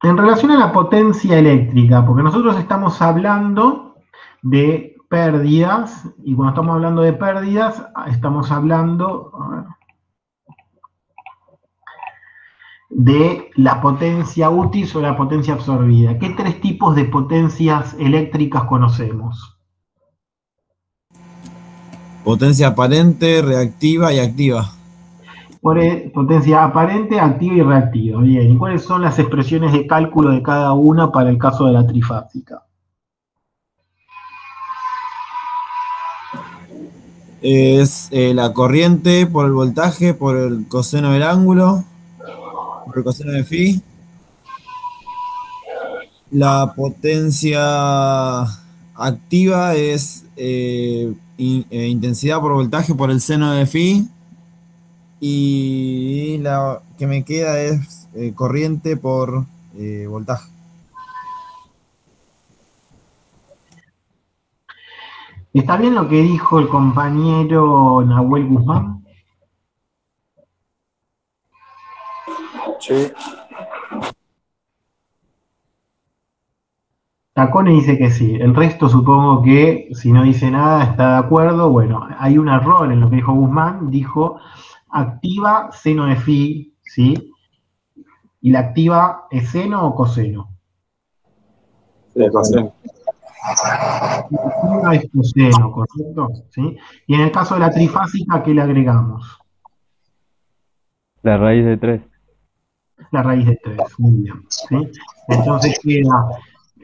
En relación a la potencia eléctrica, porque nosotros estamos hablando de pérdidas, y cuando estamos hablando de pérdidas, estamos hablando de la potencia útil sobre la potencia absorbida. ¿Qué 3 tipos de potencias eléctricas conocemos? Potencia aparente, reactiva y activa. Potencia aparente, activa y reactiva. Bien, ¿y cuáles son las expresiones de cálculo de cada una para el caso de la trifásica? Es la corriente por el voltaje, por el coseno del ángulo, por el coseno de phi. La potencia activa es intensidad por voltaje por el seno de phi. Y la que me queda es corriente por voltaje. ¿Está bien lo que dijo el compañero Nahuel Guzmán? Sí. Tacone dice que sí. El resto supongo que, si no dice nada, está de acuerdo. Bueno, hay un error en lo que dijo Guzmán. Dijo activa seno de phi, ¿sí? ¿Y la activa es seno o coseno? De coseno. La activa es coseno, ¿correcto? ¿Sí? Y en el caso de la trifásica, ¿qué le agregamos? La raíz de 3. La raíz de 3, muy bien, ¿sí? Entonces queda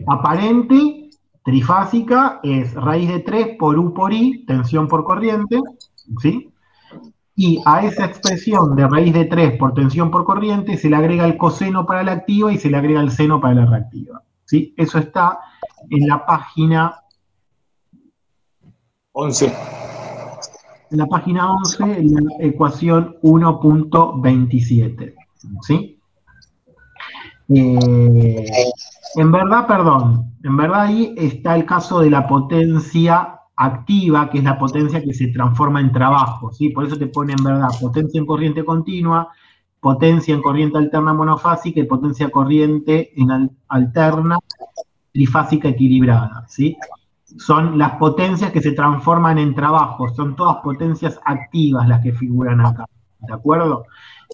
aparente, trifásica, es raíz de 3 por U por I, tensión por corriente, ¿sí? Y a esa expresión de raíz de 3 por tensión por corriente se le agrega el coseno para la activa y se le agrega el seno para la reactiva, ¿sí? Eso está en la página 11. En la página 11, en la ecuación 1.27, ¿sí? En verdad ahí está el caso de la potencia activa, que es la potencia que se transforma en trabajo, ¿sí? Por eso te pone en verdad potencia en corriente continua, potencia en corriente alterna monofásica y potencia corriente en alterna trifásica equilibrada, ¿sí? Son las potencias que se transforman en trabajo, son todas potencias activas las que figuran acá, ¿de acuerdo?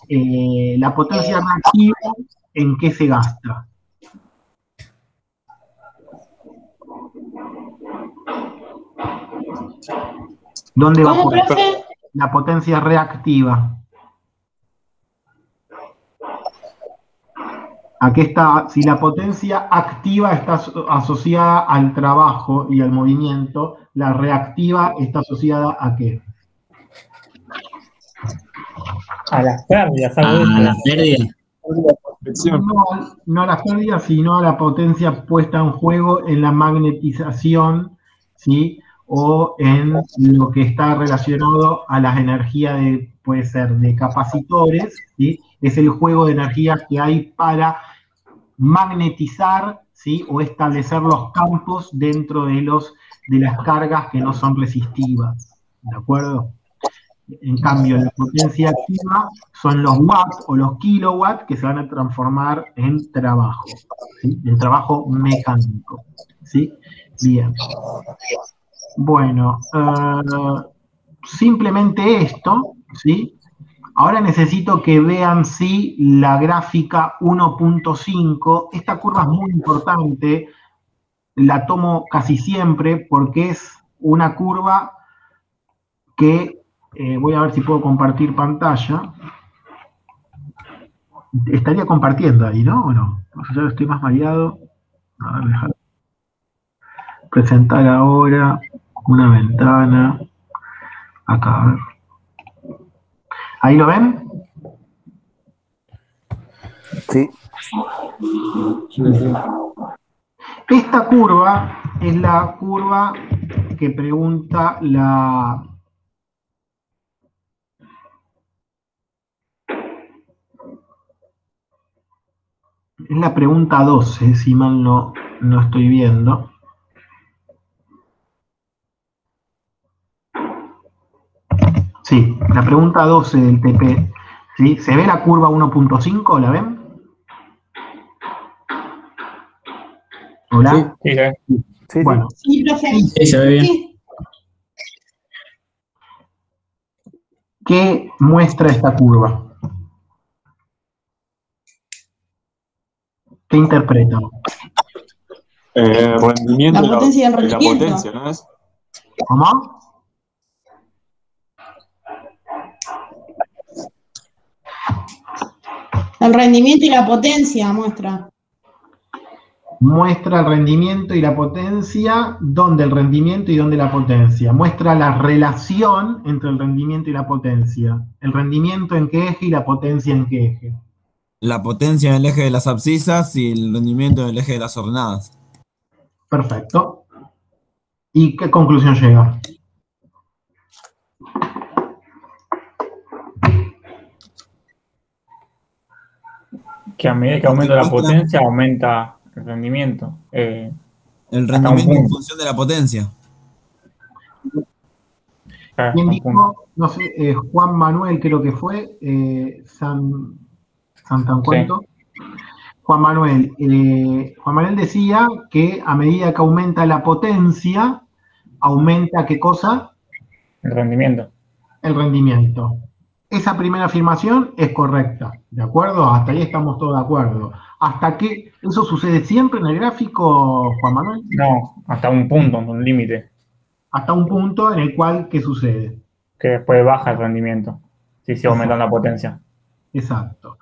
La potencia reactiva, ¿en qué se gasta? ¿Dónde va por la potencia reactiva? Aquí está, si la potencia activa está asociada al trabajo y al movimiento, la reactiva está asociada ¿a qué? A las pérdidas, A las pérdidas. No a las pérdidas, sino a la potencia puesta en juego en la magnetización, ¿sí? O en lo que está relacionado a las energías puede ser de capacitores, ¿sí? Es el juego de energías que hay para magnetizar, ¿sí? O establecer los campos dentro de las cargas que no son resistivas, ¿de acuerdo? En cambio, la potencia activa son los watts o los kilowatts que se van a transformar en trabajo, ¿sí? En trabajo mecánico, ¿sí? Bien. Bueno, simplemente esto, ¿sí? Ahora necesito que vean, sí, la gráfica 1.5. Esta curva es muy importante, la tomo casi siempre porque es una curva que, voy a ver si puedo compartir pantalla. Estaría compartiendo ahí, ¿no? ¿O no? Yo estoy más mareado. A ver, dejar. Presentar ahora una ventana. Acá, a ver. ¿Ahí lo ven? Sí. Esta curva es la curva que pregunta la... Es la pregunta 12, si mal no estoy viendo. Sí, la pregunta 12 del TP. ¿Sí? ¿Se ve la curva 1.5? ¿La ven? ¿Hola? Sí, sí. Bueno. Sí, profe. Sí, se ve bien. ¿Qué muestra esta curva? ¿Qué interpreta? Rendimiento La potencia del de la rendimiento. potencia, ¿no es? ¿Cómo? El rendimiento y la potencia muestra. Muestra el rendimiento y la potencia. ¿Dónde el rendimiento y dónde la potencia? Muestra la relación entre el rendimiento y la potencia. ¿El rendimiento en qué eje y la potencia en qué eje? La potencia en el eje de las abscisas y el rendimiento en el eje de las ordenadas. Perfecto. ¿Y qué conclusión llega? Que a medida que aumenta la potencia, aumenta el rendimiento. El hasta rendimiento un en punto. función de la potencia. ¿Quién dijo? No sé, Juan Manuel creo que fue, Santancuento. Sí. Juan Manuel decía que a medida que aumenta la potencia, aumenta ¿qué cosa? El rendimiento. El rendimiento. Esa primera afirmación es correcta, ¿de acuerdo? Hasta ahí estamos todos de acuerdo. ¿Hasta qué? ¿Eso sucede siempre en el gráfico, Juan Manuel? No, hasta un punto, un límite. Hasta un punto en el cual, ¿qué sucede? Que después baja el rendimiento, si se aumenta la potencia. Exacto.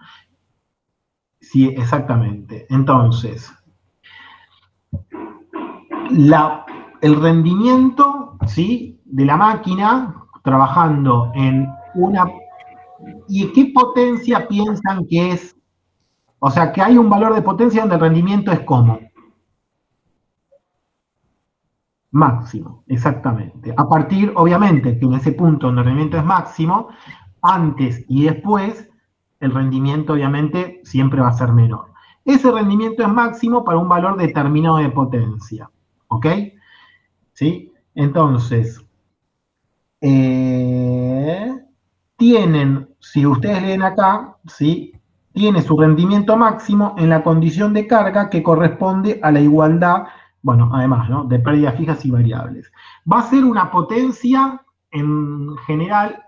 Sí, exactamente. Entonces, el rendimiento, ¿sí?, de la máquina trabajando en una... ¿Y qué potencia piensan que es? O sea, que hay un valor de potencia donde el rendimiento es ¿cómo? Máximo, exactamente. A partir, obviamente, que en ese punto donde el rendimiento es máximo, antes y después, el rendimiento, obviamente, siempre va a ser menor. Ese rendimiento es máximo para un valor determinado de potencia. ¿Ok? ¿Sí? Entonces, tienen, si ustedes leen acá, ¿sí? Tiene su rendimiento máximo en la condición de carga que corresponde a la igualdad, bueno, además, ¿no? De pérdidas fijas y variables. Va a ser una potencia, en general,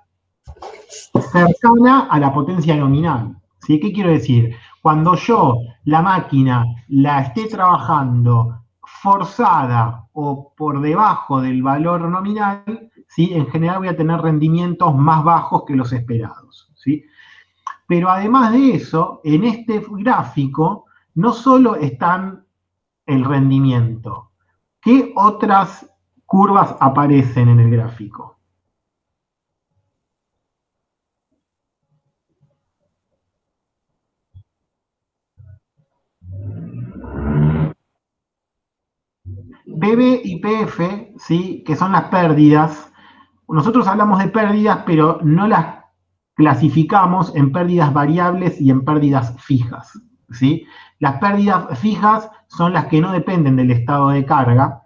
cercana a la potencia nominal. ¿Sí? ¿Qué quiero decir? Cuando yo, la máquina, la esté trabajando forzada o por debajo del valor nominal, ¿sí? En general voy a tener rendimientos más bajos que los esperados, ¿sí? Pero además de eso, en este gráfico no solo están el rendimiento, ¿qué otras curvas aparecen en el gráfico? PB y PF, ¿sí? Que son las pérdidas. Nosotros hablamos de pérdidas, pero no las clasificamos en pérdidas variables y en pérdidas fijas, ¿sí? Las pérdidas fijas son las que no dependen del estado de carga,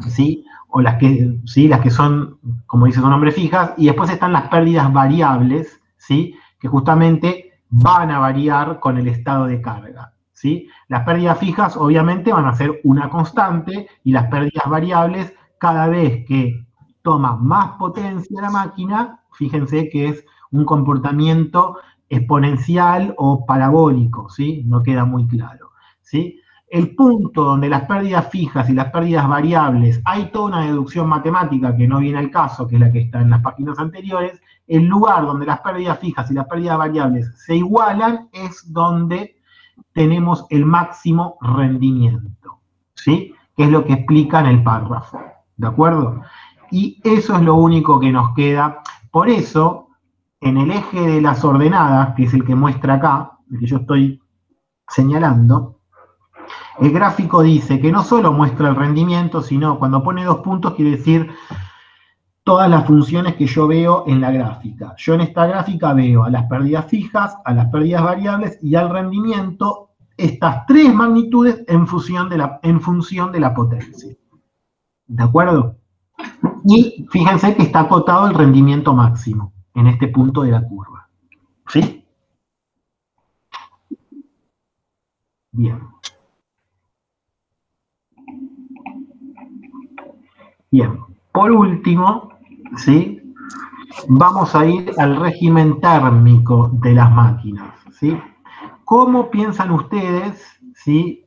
¿sí? O las que, ¿sí? Las que son, como dice su nombre, fijas, y después están las pérdidas variables, ¿sí? Que justamente van a variar con el estado de carga, ¿sí? Las pérdidas fijas obviamente van a ser una constante y las pérdidas variables cada vez que toma más potencia la máquina, fíjense que es un comportamiento exponencial o parabólico, ¿sí? No queda muy claro, ¿sí? El punto donde las pérdidas fijas y las pérdidas variables, hay toda una deducción matemática que no viene al caso, que es la que está en las páginas anteriores, el lugar donde las pérdidas fijas y las pérdidas variables se igualan es donde tenemos el máximo rendimiento, ¿sí? Que es lo que explica en el párrafo, ¿de acuerdo? Y eso es lo único que nos queda. Por eso, en el eje de las ordenadas, que es el que muestra acá, el que yo estoy señalando, el gráfico dice que no solo muestra el rendimiento, sino cuando pone 2 puntos quiere decir todas las funciones que yo veo en la gráfica. Yo en esta gráfica veo a las pérdidas fijas, a las pérdidas variables y al rendimiento, estas 3 magnitudes en función de la potencia. ¿De acuerdo? Y fíjense que está acotado el rendimiento máximo en este punto de la curva. ¿Sí? Bien. Bien. Por último, ¿sí? Vamos a ir al régimen térmico de las máquinas, ¿sí? ¿Cómo piensan ustedes, ¿sí?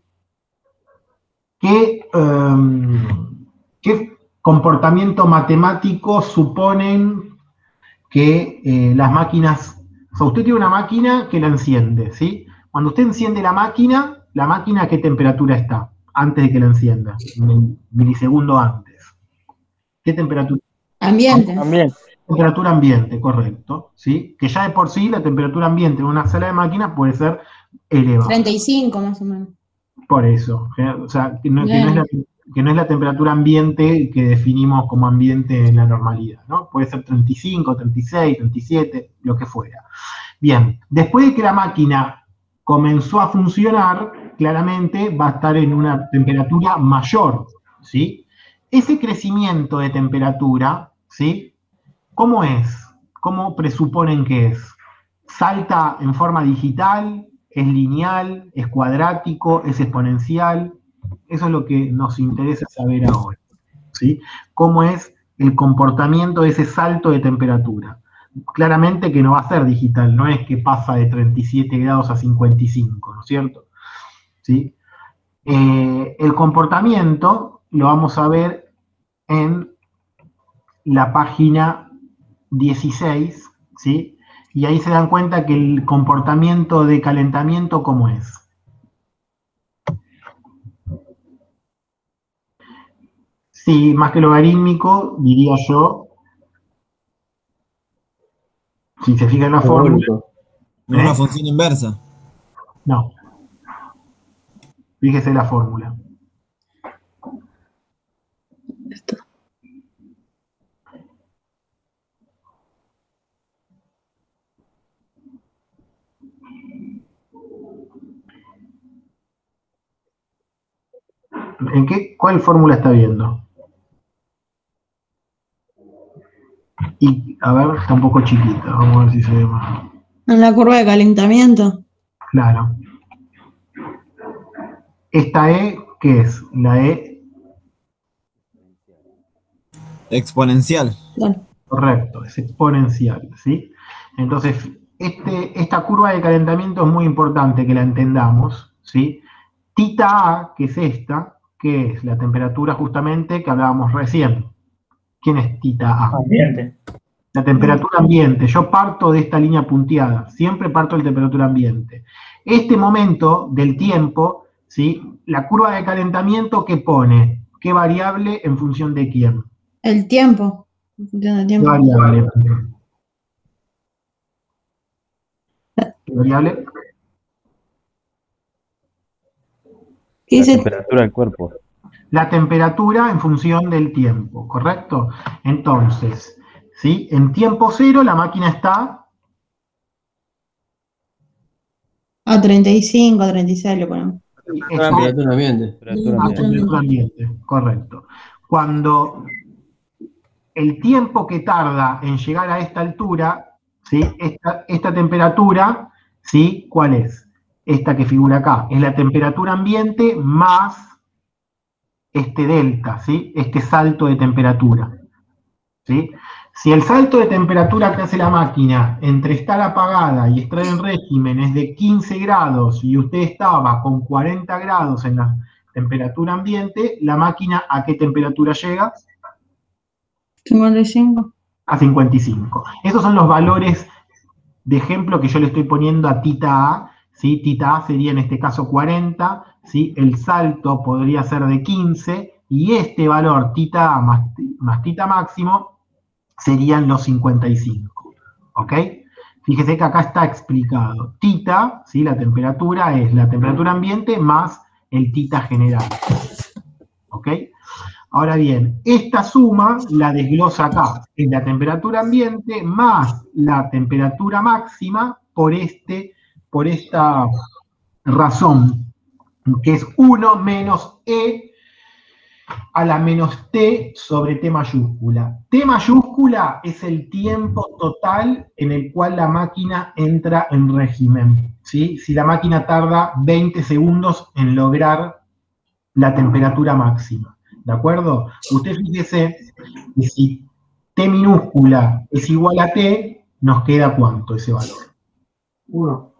¿Qué comportamiento matemático suponen que las máquinas... O sea, usted tiene una máquina que la enciende, ¿sí? Cuando usted enciende la máquina ¿a qué temperatura está? Antes de que la encienda, un milisegundo antes. ¿Qué temperatura? Ambiente. Temperatura ambiente, correcto, ¿sí? Que ya de por sí la temperatura ambiente en una sala de máquinas puede ser elevada. 35 más o menos. Por eso, o sea, que no es la temperatura ambiente que definimos como ambiente en la normalidad, ¿no? Puede ser 35, 36, 37, lo que fuera. Bien, después de que la máquina comenzó a funcionar, claramente va a estar en una temperatura mayor, ¿sí? Ese crecimiento de temperatura, ¿sí? ¿Cómo es? ¿Cómo presuponen que es? ¿Salta en forma digital? ¿Es lineal? ¿Es cuadrático? ¿Es exponencial? Eso es lo que nos interesa saber ahora, ¿sí? ¿Cómo es el comportamiento de ese salto de temperatura? Claramente que no va a ser digital, no es que pasa de 37 grados a 55, ¿no es cierto? ¿Sí? El comportamiento lo vamos a ver en la página 16, ¿sí? Y ahí se dan cuenta que el comportamiento de calentamiento, ¿cómo es? Sí, más que logarítmico, diría yo, si se fija en la fórmula. ¿No es una función inversa? No. Fíjese la fórmula. ¿Cuál fórmula está viendo? Y, a ver, está un poco chiquita, vamos a ver si se ve más. En la curva de calentamiento. Claro. Esta E, ¿qué es? La E. Exponencial. Correcto, es exponencial, ¿sí? Entonces, esta curva de calentamiento es muy importante que la entendamos, ¿sí? Tita A, que es esta, que es la temperatura justamente que hablábamos recién. ¿Quién es tita A? Ambiente. La temperatura ambiente. Yo parto de esta línea punteada, siempre parto de temperatura ambiente. Este momento del tiempo, ¿sí? La curva de calentamiento, ¿qué pone? ¿Qué variable en función de quién? El tiempo. En función del ¿Qué tiempo. variable? ¿Qué variable? ¿Qué La dice? temperatura del cuerpo. La temperatura en función del tiempo, ¿correcto? Entonces, ¿sí? En tiempo cero la máquina está A 35, a 36 le ponemos. Temperatura ambiente. temperatura ambiente, correcto. Cuando el tiempo que tarda en llegar a esta altura, ¿sí? Esta temperatura, ¿sí? ¿Cuál es? Esta que figura acá, es la temperatura ambiente más este delta, ¿sí? Este salto de temperatura, ¿sí? Si el salto de temperatura que hace la máquina entre estar apagada y estar en régimen es de 15 grados y usted estaba con 40 grados en la temperatura ambiente, la máquina ¿a qué temperatura llega? 55. A 55. Esos son los valores de ejemplo que yo le estoy poniendo a tita A, ¿sí? Tita A sería en este caso 40, ¿sí? El salto podría ser de 15 y este valor tita A más tita máximo serían los 55, ¿ok? Fíjese que acá está explicado. Tita, ¿sí? La temperatura es la temperatura ambiente más el tita general, ¿ok? Ahora bien, esta suma la desglosa acá. Es la temperatura ambiente más la temperatura máxima por esta razón, que es 1 menos E a la menos T sobre T mayúscula. T mayúscula es el tiempo total en el cual la máquina entra en régimen, ¿sí? Si la máquina tarda 20 segundos en lograr la temperatura máxima. ¿De acuerdo? Usted fíjese que si T minúscula es igual a T, nos queda ¿cuánto ese valor? 1.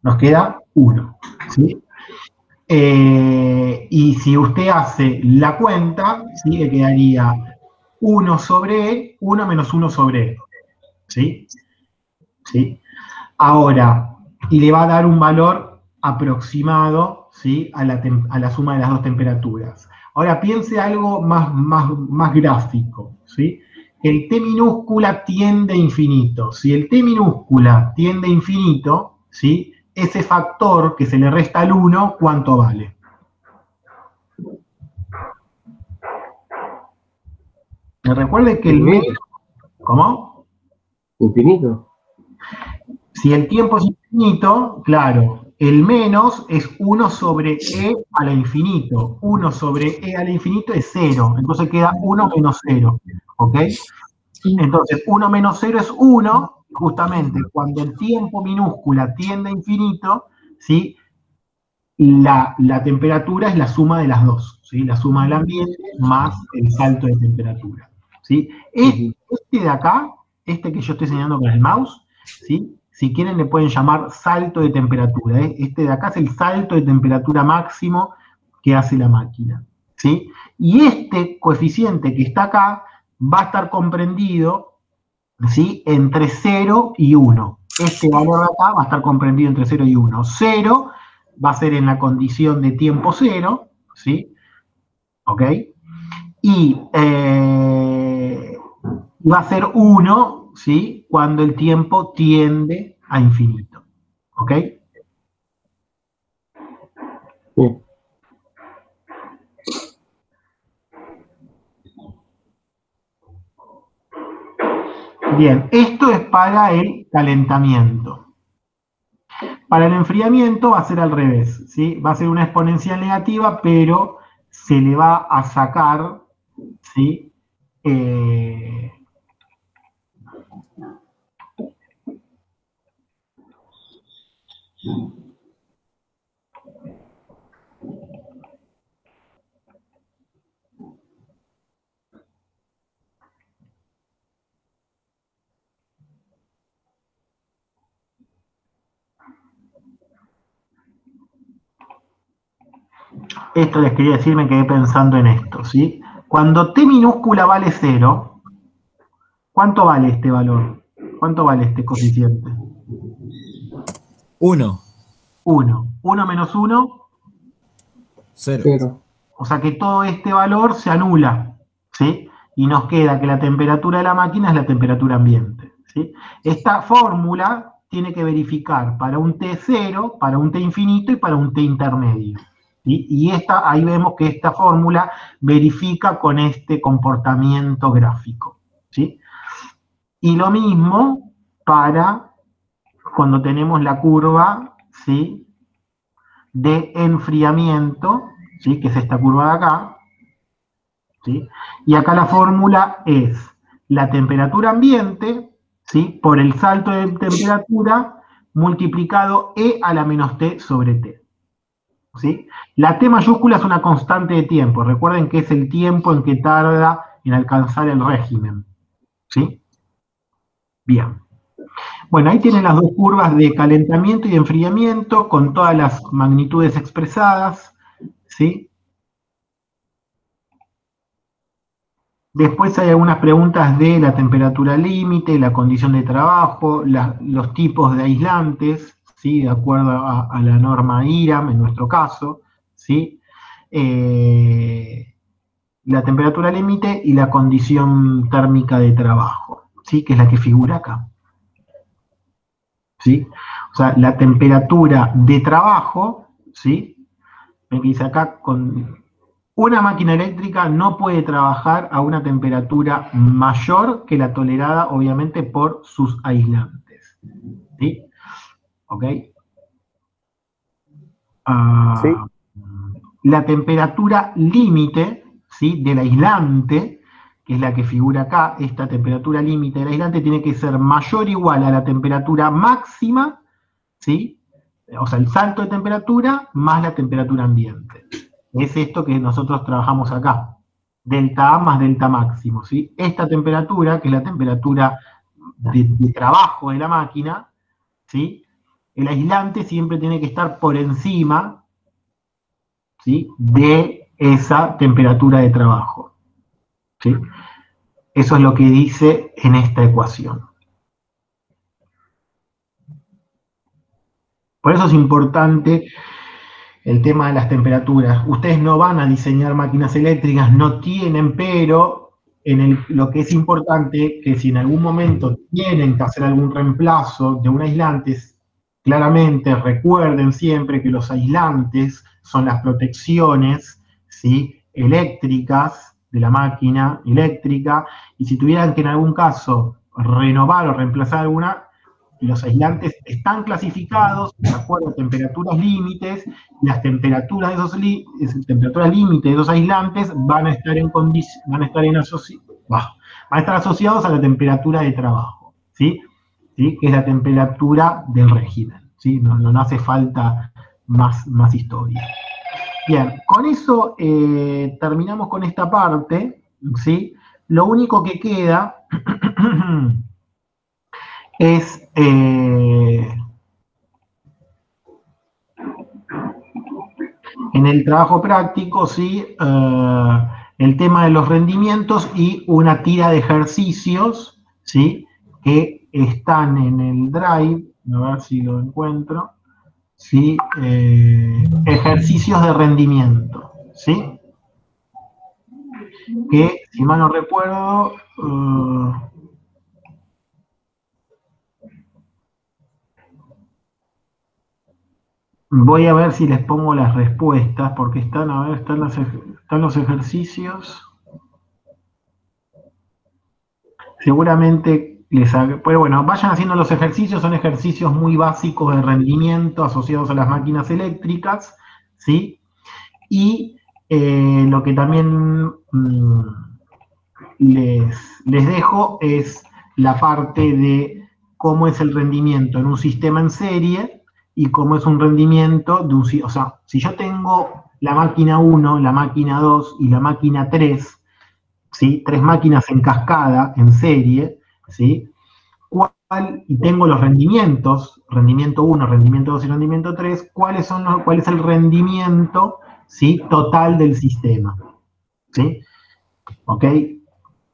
Nos queda 1. ¿Sí? Y si usted hace la cuenta, ¿sí? Le quedaría 1 sobre E, 1 menos 1 sobre E. ¿Sí? ¿Sí? Ahora, y le va a dar un valor aproximado, ¿sí? a la suma de las dos temperaturas. Ahora piense algo más gráfico, ¿sí? El T minúscula tiende a infinito. Si el T minúscula tiende a infinito, ¿sí? Ese factor que se le resta al 1, ¿cuánto vale? Me recuerde que el menos... ¿Cómo? Infinito. Si el tiempo es infinito, claro, el menos es 1 sobre E a la infinito. 1 sobre E a la infinito es 0. Entonces queda 1 menos 0. ¿Ok? Entonces, 1 menos 0 es 1. Justamente cuando el tiempo minúscula tiende a infinito, ¿sí? La temperatura es la suma de las dos, ¿sí? La suma del ambiente más el salto de temperatura, ¿sí? Este de acá, este que yo estoy señalando con el mouse, ¿sí? Si quieren le pueden llamar salto de temperatura, ¿eh? Este de acá es el salto de temperatura máximo que hace la máquina, ¿sí? Y este coeficiente que está acá va a estar comprendido, ¿sí? Entre 0 y 1. Este valor de acá va a estar comprendido entre 0 y 1. 0 va a ser en la condición de tiempo 0, ¿sí? ¿Ok? Y va a ser 1, ¿sí? Cuando el tiempo tiende a infinito. ¿Ok? Sí. Bien, esto es para el calentamiento. Para el enfriamiento va a ser al revés, ¿sí? Va a ser una exponencial negativa, pero se le va a sacar, ¿sí? Esto les quería decir, me quedé pensando en esto, ¿sí? Cuando t minúscula vale 0, ¿cuánto vale este valor? ¿Cuánto vale este coeficiente? 1. 1. 1 menos 1, 0. O sea que todo este valor se anula, ¿sí? Y nos queda que la temperatura de la máquina es la temperatura ambiente, ¿sí? Esta fórmula tiene que verificar para un T0, para un T infinito y para un T intermedio, ¿sí? Y ahí vemos que esta fórmula verifica con este comportamiento gráfico, ¿sí? Y lo mismo para cuando tenemos la curva, ¿sí?, de enfriamiento, ¿sí?, que es esta curva de acá, ¿sí? Y acá la fórmula es la temperatura ambiente, ¿sí?, por el salto de temperatura multiplicado E a la menos T sobre T, ¿sí? La T mayúscula es una constante de tiempo, recuerden que es el tiempo en que tarda en alcanzar el régimen, ¿sí? Bien. Bueno, ahí tienen las dos curvas de calentamiento y de enfriamiento con todas las magnitudes expresadas, ¿sí? Después hay algunas preguntas de la temperatura límite, la condición de trabajo, los tipos de aislantes, ¿sí?, de acuerdo a la norma IRAM en nuestro caso, ¿sí? La temperatura límite y la condición térmica de trabajo, ¿sí?, que es la que figura acá, ¿sí? O sea, la temperatura de trabajo, ¿sí?, me dice acá, con una máquina eléctrica no puede trabajar a una temperatura mayor que la tolerada, obviamente, por sus aislantes, ¿sí? ¿Ok? Sí. La temperatura límite, ¿sí?, del aislante, que es la que figura acá, esta temperatura límite del aislante tiene que ser mayor o igual a la temperatura máxima, ¿sí? O sea, el salto de temperatura más la temperatura ambiente. Es esto que nosotros trabajamos acá, delta A más delta máximo, ¿sí? Esta temperatura, que es la temperatura de trabajo de la máquina, ¿sí?, el aislante siempre tiene que estar por encima, ¿sí?, de esa temperatura de trabajo, ¿sí? Eso es lo que dice en esta ecuación. Por eso es importante el tema de las temperaturas. Ustedes no van a diseñar máquinas eléctricas, no tienen, pero lo que es importante, que si en algún momento tienen que hacer algún reemplazo de un aislante, claramente recuerden siempre que los aislantes son las protecciones, ¿sí?, eléctricas de la máquina eléctrica, y si tuvieran que en algún caso renovar o reemplazar alguna, los aislantes están clasificados de acuerdo a temperaturas límites, y las temperaturas temperaturas límite de esos aislantes van a estar asociados a la temperatura de trabajo, ¿sí? ¿Sí? Que es la temperatura del régimen, ¿sí? No hace falta más historia. Bien, con eso terminamos con esta parte, ¿sí? Lo único que queda es en el trabajo práctico, ¿sí? El tema de los rendimientos y una tira de ejercicios, ¿sí?, que están en el Drive, a ver si lo encuentro, ¿sí? Ejercicios de rendimiento, ¿sí? Que, si mal no recuerdo, voy a ver si les pongo las respuestas, porque están los ejercicios. Seguramente pero bueno, vayan haciendo los ejercicios, son ejercicios muy básicos de rendimiento asociados a las máquinas eléctricas, ¿sí? Y lo que también les dejo es la parte de cómo es el rendimiento en un sistema en serie y cómo es un rendimiento de un... O sea, si yo tengo la máquina 1, la máquina 2 y la máquina 3, ¿sí? 3 máquinas en cascada, en serie, ¿sí? Y tengo los rendimientos, rendimiento 1, rendimiento 2 y rendimiento 3, ¿cuál es el rendimiento, ¿sí? Total del sistema? ¿Sí? ¿Ok?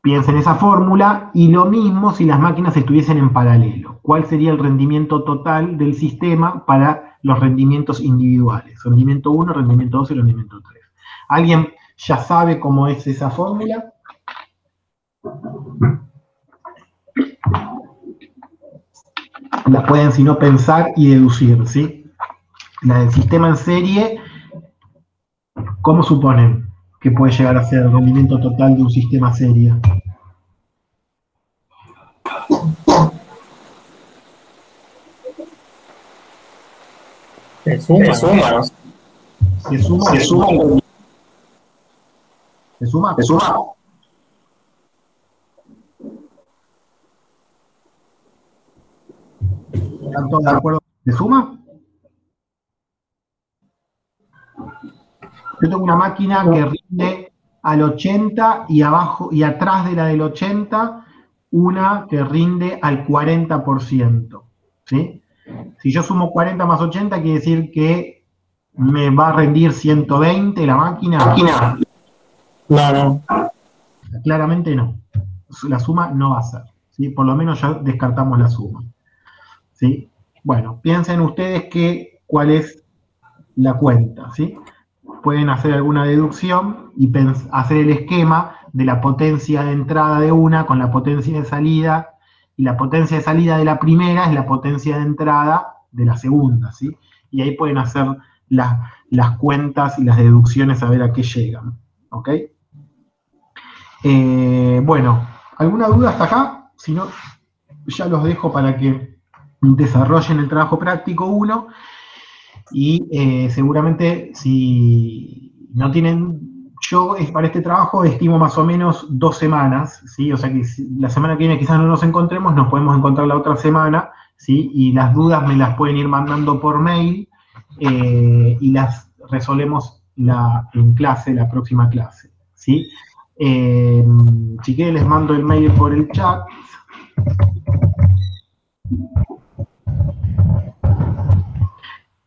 Piensen en esa fórmula, y lo mismo si las máquinas estuviesen en paralelo. ¿Cuál sería el rendimiento total del sistema para los rendimientos individuales? Rendimiento 1, rendimiento 2 y rendimiento 3. ¿Alguien ya sabe cómo es esa fórmula? La pueden, si no, pensar y deducir, ¿sí? La del sistema en serie, ¿cómo suponen que puede llegar a ser el rendimiento total de un sistema serie? Se suma. ¿Se suma? ¿Se suma? ¿Se suma? ¿Se suma? ¿Están todos de acuerdo? ¿Se suma? Yo tengo una máquina que rinde al 80 y abajo y atrás de la del 80, una que rinde al 40%. ¿Sí? Si yo sumo 40 más 80, quiere decir que me va a rendir 120 la máquina. No. Claramente no. La suma no va a ser. ¿Sí? Por lo menos ya descartamos la suma. ¿Sí? Bueno, piensen ustedes cuál es la cuenta, ¿sí? Pueden hacer alguna deducción y hacer el esquema de la potencia de entrada de una con la potencia de salida, y la potencia de salida de la primera es la potencia de entrada de la segunda, ¿sí? Y ahí pueden hacer las cuentas y las deducciones a ver a qué llegan, ¿ok? Bueno, ¿alguna duda hasta acá? Si no, ya los dejo para que desarrollen el trabajo práctico 1, y seguramente si no tienen, yo para este trabajo estimo más o menos 2 semanas, ¿sí? O sea que la semana que viene quizás no nos encontremos, nos podemos encontrar la otra semana, ¿sí? Y las dudas me las pueden ir mandando por mail, y las resolvemos en clase, la próxima clase, ¿sí? Si quieren les mando el mail por el chat.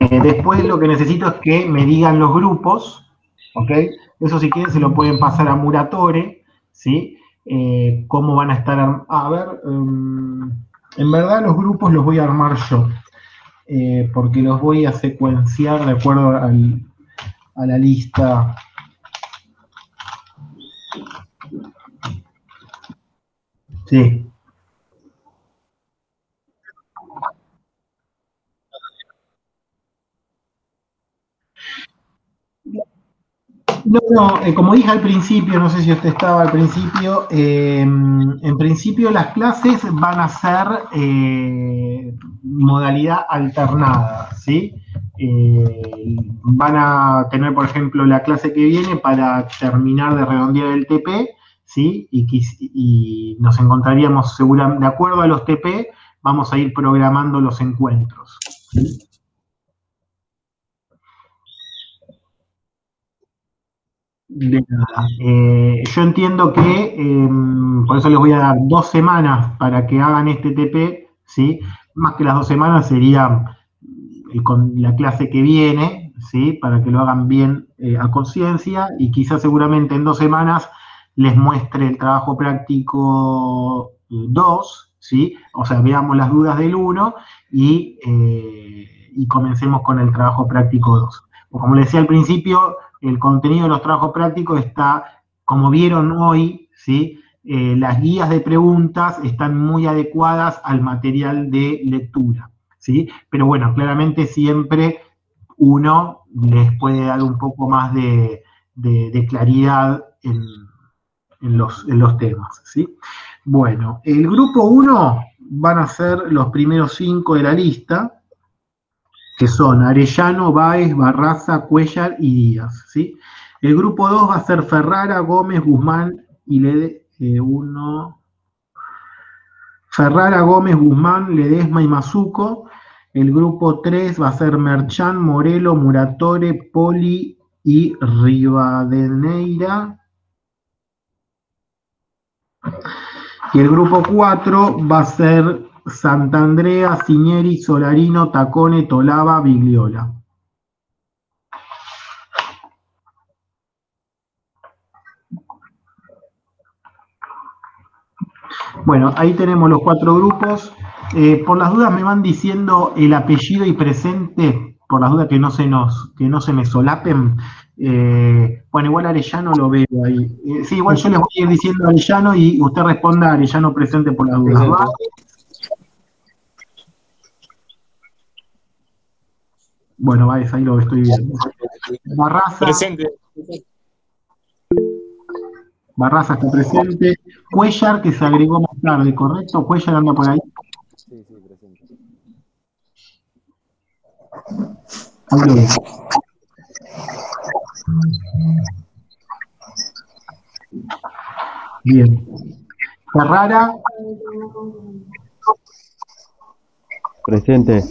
Después lo que necesito es que me digan los grupos, ¿ok? Eso si quieren se lo pueden pasar a Muratore, ¿sí? Cómo van a estar, a ver, en verdad los grupos los voy a armar yo, porque los voy a secuenciar de acuerdo a la lista. Sí. No, como dije al principio, no sé si usted estaba al principio, en principio las clases van a ser modalidad alternada, ¿sí? Van a tener, por ejemplo, la clase que viene para terminar de redondear el TP, ¿sí? Y nos encontraríamos seguramente, de acuerdo a los TP, vamos a ir programando los encuentros, ¿sí? De nada. Yo entiendo que, por eso les voy a dar 2 semanas para que hagan este TP, ¿sí? Más que las 2 semanas sería con la clase que viene, ¿sí? Para que lo hagan bien a conciencia, y quizás seguramente en 2 semanas les muestre el trabajo práctico 2, ¿sí? O sea, veamos las dudas del 1 y comencemos con el trabajo práctico 2. Como les decía al principio, el contenido de los trabajos prácticos está, como vieron hoy, ¿sí? Las guías de preguntas están muy adecuadas al material de lectura, ¿sí? Pero bueno, claramente siempre uno les puede dar un poco más de claridad en los temas, ¿sí? Bueno, el grupo 1 van a ser los primeros 5 de la lista, que son Arellano, Báez, Barraza, Cuellar y Díaz, ¿sí? El grupo 2 va a ser Ferrara, Gómez, Guzmán y Ferrara, Gómez, Guzmán, Ledesma y Mazuco. El grupo 3 va a ser Merchan, Morelo, Muratore, Poli y Rivadeneira. Y el grupo 4 va a ser Sant'Andrea, Cinieri, Solarino, Tacone, Tolava, Bigliola. Bueno, ahí tenemos los 4 grupos. Por las dudas me van diciendo el apellido y presente, por las dudas que no se me solapen. Bueno, igual Arellano lo veo ahí. Sí, igual yo les voy a ir diciendo Arellano y usted responda Arellano presente por las dudas. ¿Va? Bueno, Baez, ahí lo estoy viendo. Barraza. Presente. Barraza está presente. Cuellar, que se agregó más tarde, ¿correcto? Cuellar anda por ahí. Sí, sí, presente. Ahí lo veo. Bien. Ferrara. Presente.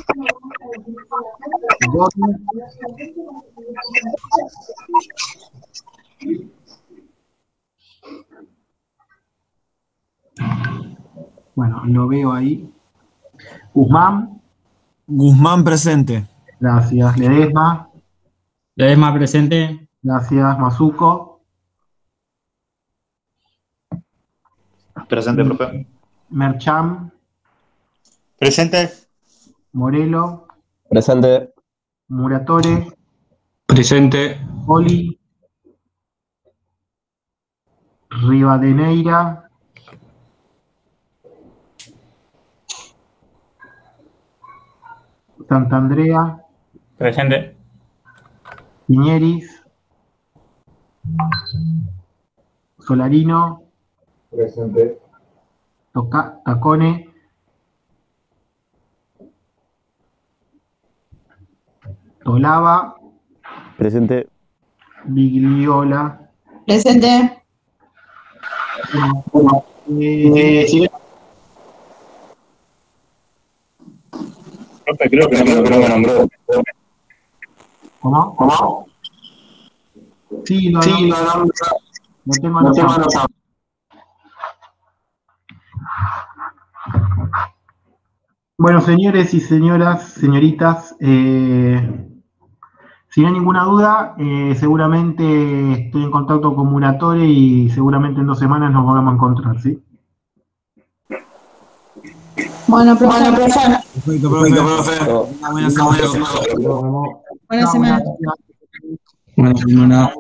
Gómez. Bueno, lo veo ahí. Guzmán. Guzmán presente. Gracias. Ledesma. Ledesma presente. Gracias. Mazuco. Presente, profe. Mercham. Presente. Morelo. Presente. Muratore. Presente. Poli. Rivadeneira. Sant'Andrea. Presente. Piñeris. Solarino. Presente. Tacone. Tolava. Presente. Bigliola. Presente. Sí. Profe, creo que no me nombró. ¿Cómo? Sí, lo tengo anotado. Bueno, señores y señoras, señoritas, si no hay ninguna duda, seguramente estoy en contacto con Muratore y seguramente en 2 semanas nos vamos a encontrar, ¿sí? Bueno, profe. Perfecto, profe. Buenas semanas. Buena semana. Buena semana.